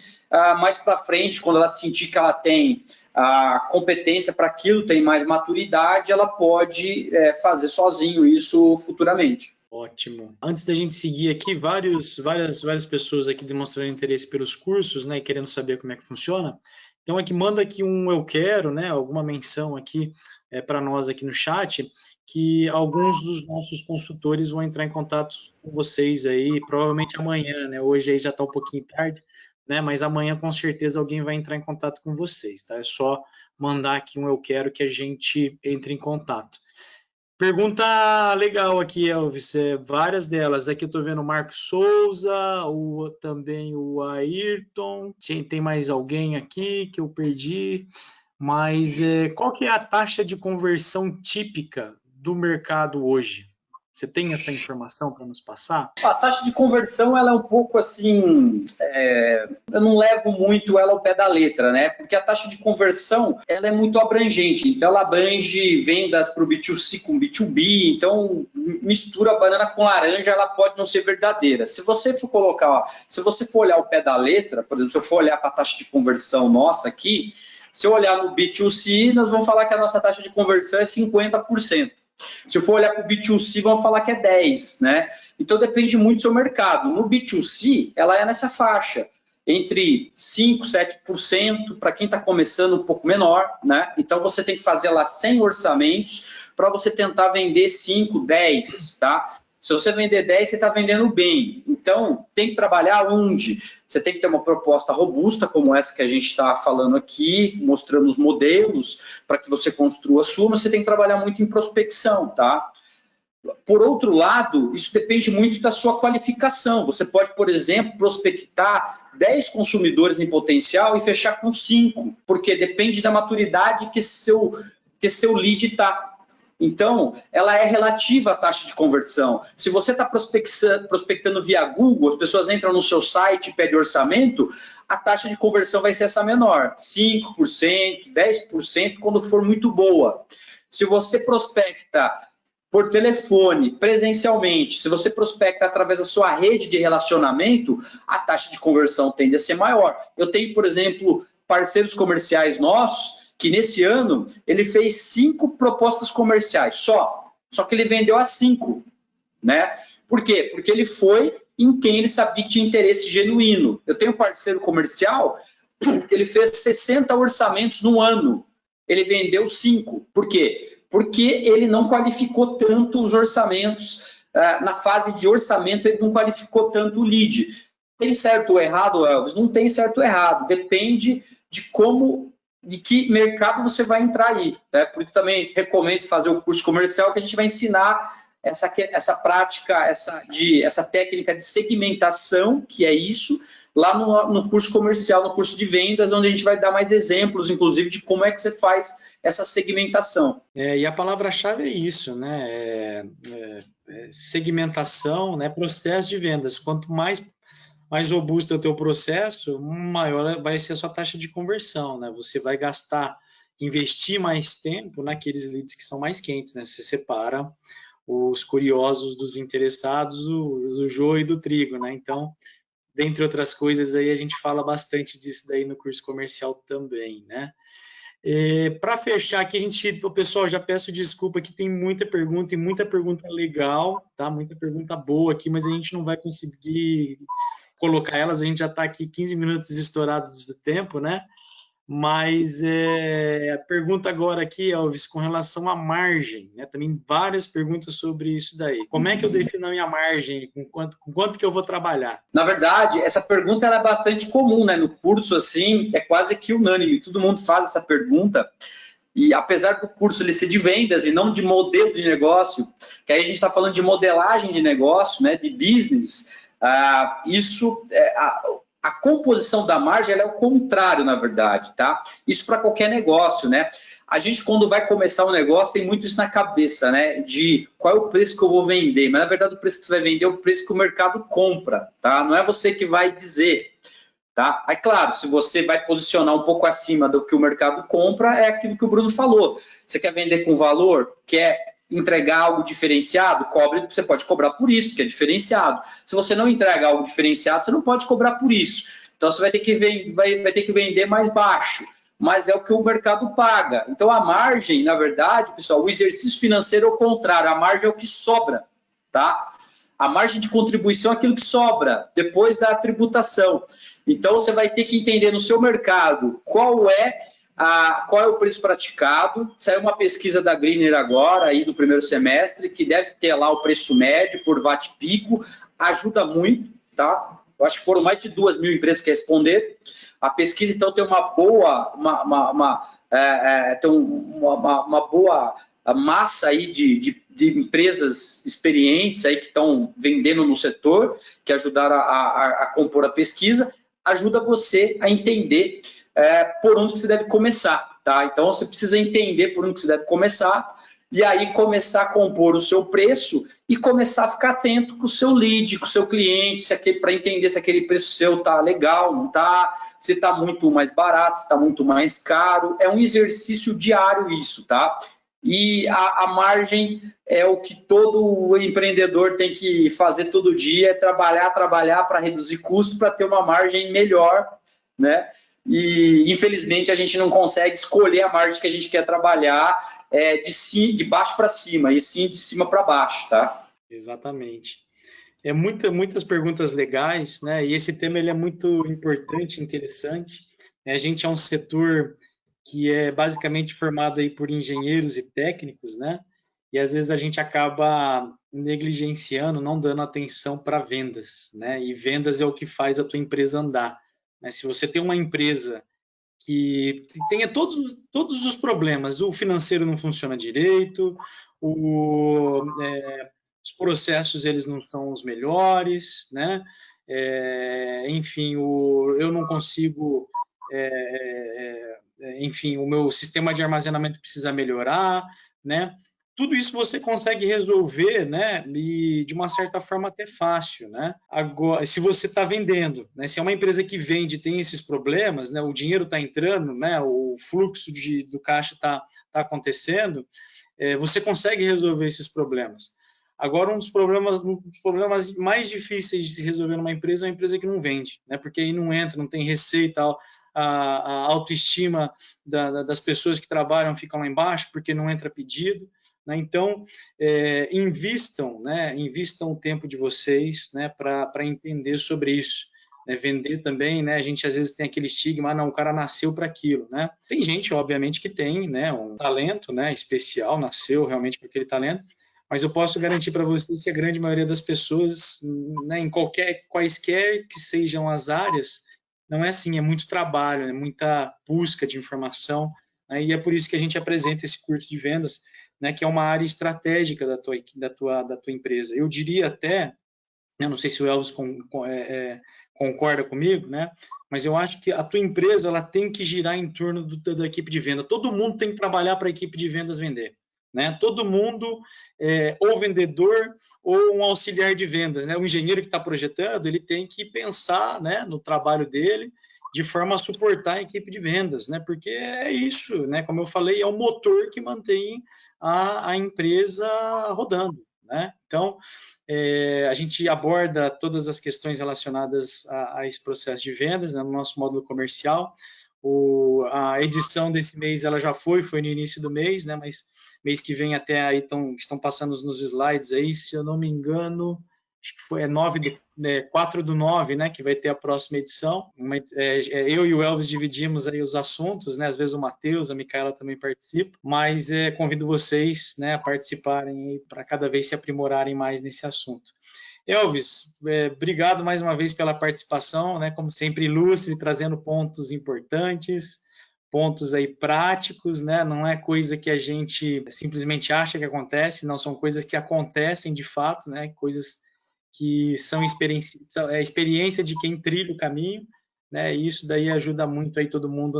Speaker 2: mais para frente, quando ela sentir que ela tem a competência para aquilo, tem mais maturidade, ela pode fazer sozinho isso futuramente.
Speaker 1: Ótimo. Antes da gente seguir aqui, várias pessoas aqui demonstrando interesse pelos cursos, né, e querendo saber como é que funciona. Então, aqui manda aqui um eu quero, né, alguma menção aqui para nós aqui no chat, que alguns dos nossos consultores vão entrar em contato com vocês aí, provavelmente amanhã, né? Hoje aí já está um pouquinho tarde, né? Mas amanhã com certeza alguém vai entrar em contato com vocês, tá? É só mandar aqui um eu quero que a gente entre em contato. Pergunta legal aqui, Elvis, várias delas. Aqui eu estou vendo o Marcos Souza, também o Ayrton. Tem mais alguém aqui que eu perdi? Mas qual que é a taxa de conversão típica do mercado hoje? Você tem essa informação para nos passar?
Speaker 2: A taxa de conversão ela é um pouco assim, eu não levo muito ela ao pé da letra, né? Porque a taxa de conversão ela é muito abrangente, então ela abrange vendas para o B2C com B2B, então mistura banana com laranja, ela pode não ser verdadeira. Se você for colocar, se você for olhar o pé da letra, por exemplo, se eu for olhar para a taxa de conversão nossa aqui, se eu olhar no B2C, nós vamos falar que a nossa taxa de conversão é 50%. Se eu for olhar para o B2C, vão falar que é 10%, né? Então depende muito do seu mercado. No B2C, ela é nessa faixa, entre 5%, 7%, para quem está começando um pouco menor, né? Então você tem que fazer lá 100 orçamentos para você tentar vender 5, 10, tá? Se você vender 10, você está vendendo bem. Então, tem que trabalhar onde? Você tem que ter uma proposta robusta, como essa que a gente está falando aqui, mostrando os modelos para que você construa a sua, mas você tem que trabalhar muito em prospecção, tá? Por outro lado, isso depende muito da sua qualificação. Você pode, por exemplo, prospectar 10 consumidores em potencial e fechar com 5, porque depende da maturidade que seu lead está. Então, ela é relativa à taxa de conversão. Se você está prospectando via Google, as pessoas entram no seu site e pedem orçamento, a taxa de conversão vai ser essa menor, 5%, 10%, quando for muito boa. Se você prospecta por telefone, presencialmente, se você prospecta através da sua rede de relacionamento, a taxa de conversão tende a ser maior. Eu tenho, por exemplo, parceiros comerciais nossos, que nesse ano ele fez 5 propostas comerciais só que ele vendeu as 5, né? Por quê? Porque ele foi em quem ele sabia que tinha interesse genuíno. Eu tenho um parceiro comercial que ele fez 60 orçamentos no ano, ele vendeu 5. Por quê? Porque ele não qualificou tanto os orçamentos, na fase de orçamento ele não qualificou tanto o lead. Tem certo ou errado, Elvis? Não tem certo ou errado, depende de que mercado você vai entrar aí, né? Por isso também recomendo fazer o curso comercial, que a gente vai ensinar essa prática, essa técnica de segmentação, que é isso, lá no curso comercial, no curso de vendas, onde a gente vai dar mais exemplos, inclusive, de como é que você faz essa segmentação.
Speaker 1: E a palavra-chave é isso, né? Segmentação, né? Processo de vendas. Quanto mais robusto é o teu processo, maior vai ser a sua taxa de conversão, né? Você vai investir mais tempo naqueles leads que são mais quentes, né? Você separa os curiosos dos interessados, o joio do trigo, né? Então, dentre outras coisas, aí a gente fala bastante disso daí no curso comercial também, né? Para fechar aqui, o pessoal, já peço desculpa que tem muita pergunta e muita pergunta legal, tá? Muita pergunta boa aqui, mas a gente não vai conseguir colocar elas, a gente já está aqui 15 minutos estourados do tempo, né? Mas a pergunta agora aqui, Elvis, com relação à margem, né? Também várias perguntas sobre isso daí. Como é que eu defino a minha margem? Com quanto que eu vou trabalhar?
Speaker 2: Na verdade, essa pergunta ela é bastante comum, né? No curso, assim, é quase que unânime. Todo mundo faz essa pergunta. E apesar do curso ele ser de vendas e não de modelo de negócio, que aí a gente está falando de modelagem de negócio, né? De business, a composição da margem ela é o contrário, na verdade, tá? Isso para qualquer negócio, né? A gente, quando vai começar um negócio, tem muito isso na cabeça, né? De qual é o preço que eu vou vender. Mas, na verdade, o preço que você vai vender é o preço que o mercado compra, tá? Não é você que vai dizer, tá? É claro, se você vai posicionar um pouco acima do que o mercado compra, é aquilo que o Bruno falou. Você quer vender com valor? Quer entregar algo diferenciado? Você pode cobrar por isso, porque é diferenciado. Se você não entrega algo diferenciado, você não pode cobrar por isso. Então, você vai ter que vender mais baixo, mas é o que o mercado paga. Então, a margem, na verdade, pessoal, o exercício financeiro é o contrário, a margem é o que sobra, tá? A margem de contribuição é aquilo que sobra depois da tributação. Então, você vai ter que entender no seu mercado qual é o preço praticado. Saiu uma pesquisa da Greener agora, aí do primeiro semestre, que deve ter lá o preço médio por watt-pico, ajuda muito, tá? Eu acho que foram mais de 2.000 empresas que responderam. A pesquisa, então, tem uma boa, uma boa massa aí de empresas experientes aí que estão vendendo no setor, que ajudaram a compor a pesquisa, ajuda você a entender por onde você deve começar, tá? Então, você precisa entender por onde você deve começar e aí começar a compor o seu preço e começar a ficar atento com o seu lead, com o seu cliente, para entender se aquele preço seu tá legal, não tá, se tá muito mais barato, se tá muito mais caro. É um exercício diário isso, tá? E a margem é o que todo empreendedor tem que fazer todo dia, é trabalhar para reduzir custo, para ter uma margem melhor, né? E infelizmente a gente não consegue escolher a margem que a gente quer trabalhar de baixo para cima, e sim de cima para baixo, tá?
Speaker 1: Exatamente. Muitas perguntas legais, né? E esse tema ele é muito importante, interessante. A gente é um setor que é basicamente formado aí por engenheiros e técnicos, né? E às vezes a gente acaba negligenciando, não dando atenção para vendas, né? E vendas é o que faz a tua empresa andar. Né? Se você tem uma empresa que tenha todos os problemas, o financeiro não funciona direito, os processos eles não são os melhores, né? Enfim, eu não consigo, enfim, o meu sistema de armazenamento precisa melhorar, né? Tudo isso você consegue resolver, né? E de uma certa forma até fácil, né? Agora, se você está vendendo, né? Se é uma empresa que vende, tem esses problemas, né? O dinheiro está entrando, né? O fluxo do caixa está acontecendo, você consegue resolver esses problemas. Agora, um dos problemas mais difíceis de se resolver numa empresa é uma empresa que não vende, né? Porque aí não entra, não tem receita, a autoestima das pessoas que trabalham fica lá embaixo porque não entra pedido. Né? Então, invistam o tempo de vocês, né, para entender sobre isso. Né? Vender também, né, a gente às vezes tem aquele estigma, não, o cara nasceu para aquilo. Né? Tem gente, obviamente, que tem, né, um talento, né, especial, nasceu realmente com aquele talento, mas eu posso garantir para vocês que a grande maioria das pessoas, né, quaisquer que sejam as áreas, não é assim, é muito trabalho, é muita busca de informação, né, e é por isso que a gente apresenta esse curso de vendas, né, que é uma área estratégica da tua empresa. Eu diria até, eu não sei se o Elvis concorda comigo, né, mas eu acho que a tua empresa ela tem que girar em torno da equipe de venda. Todo mundo tem que trabalhar para a equipe de vendas vender. Né? Todo mundo, ou vendedor ou um auxiliar de vendas. Né? O engenheiro que está projetando, ele tem que pensar, né, no trabalho dele de forma a suportar a equipe de vendas, né? Porque é isso, né? Como eu falei, é o motor que mantém a empresa rodando. Né? Então, a gente aborda todas as questões relacionadas a esse processo de vendas, né, no nosso módulo comercial. A edição desse mês ela já foi no início do mês, né? Mas mês que vem até aí estão passando nos slides aí, se eu não me engano, acho que foi 4/9, né, que vai ter a próxima edição. Eu e o Elvis dividimos aí os assuntos, né, às vezes o Matheus, a Micaela também participa, mas convido vocês, né, a participarem para cada vez se aprimorarem mais nesse assunto. Elvis, obrigado mais uma vez pela participação, né, como sempre ilustre, trazendo pontos importantes, pontos aí práticos, né? Não é coisa que a gente simplesmente acha que acontece, não, são coisas que acontecem de fato, né? Coisas que são experiência de quem trilha o caminho, né? E isso daí ajuda muito aí todo mundo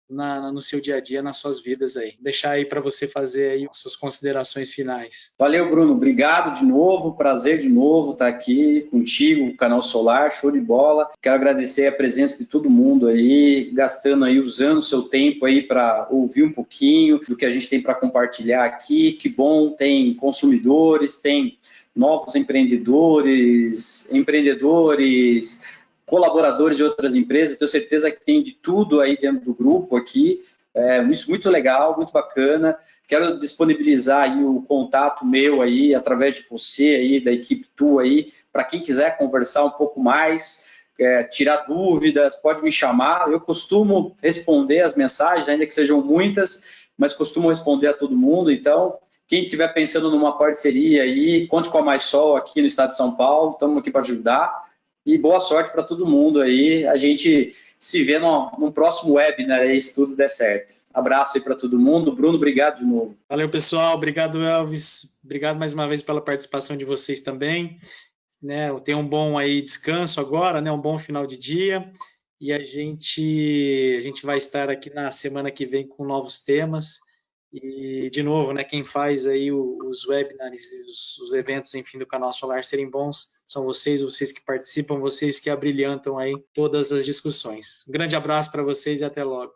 Speaker 1: no seu dia a dia, nas suas vidas aí. Deixar aí para você fazer aí as suas considerações finais.
Speaker 2: Valeu, Bruno. Obrigado de novo. Prazer de novo estar aqui contigo, o Canal Solar, show de bola. Quero agradecer a presença de todo mundo aí, gastando aí, usando o seu tempo aí para ouvir um pouquinho do que a gente tem para compartilhar aqui. Que bom, tem consumidores, tem novos empreendedores, colaboradores de outras empresas. Tenho certeza que tem de tudo aí dentro do grupo aqui. Isso muito legal, muito bacana. Quero disponibilizar aí o contato meu aí, através de você aí, da equipe tua aí, para quem quiser conversar um pouco mais, tirar dúvidas, pode me chamar. Eu costumo responder as mensagens, ainda que sejam muitas, mas costumo responder a todo mundo. Então, quem estiver pensando numa parceria aí, conte com a MySol aqui no estado de São Paulo, estamos aqui para ajudar. E boa sorte para todo mundo aí. A gente se vê num próximo webinar aí, se tudo der certo. Abraço aí para todo mundo. Bruno, obrigado de novo.
Speaker 1: Valeu, pessoal. Obrigado, Elvis. Obrigado mais uma vez pela participação de vocês também. Né, tenha um bom aí descanso agora, né, um bom final de dia. E a gente vai estar aqui na semana que vem com novos temas. E, de novo, né, quem faz aí os webinars, os eventos, enfim, do Canal Solar serem bons, são vocês que participam, vocês que abrilhantam aí todas as discussões. Um grande abraço para vocês e até logo.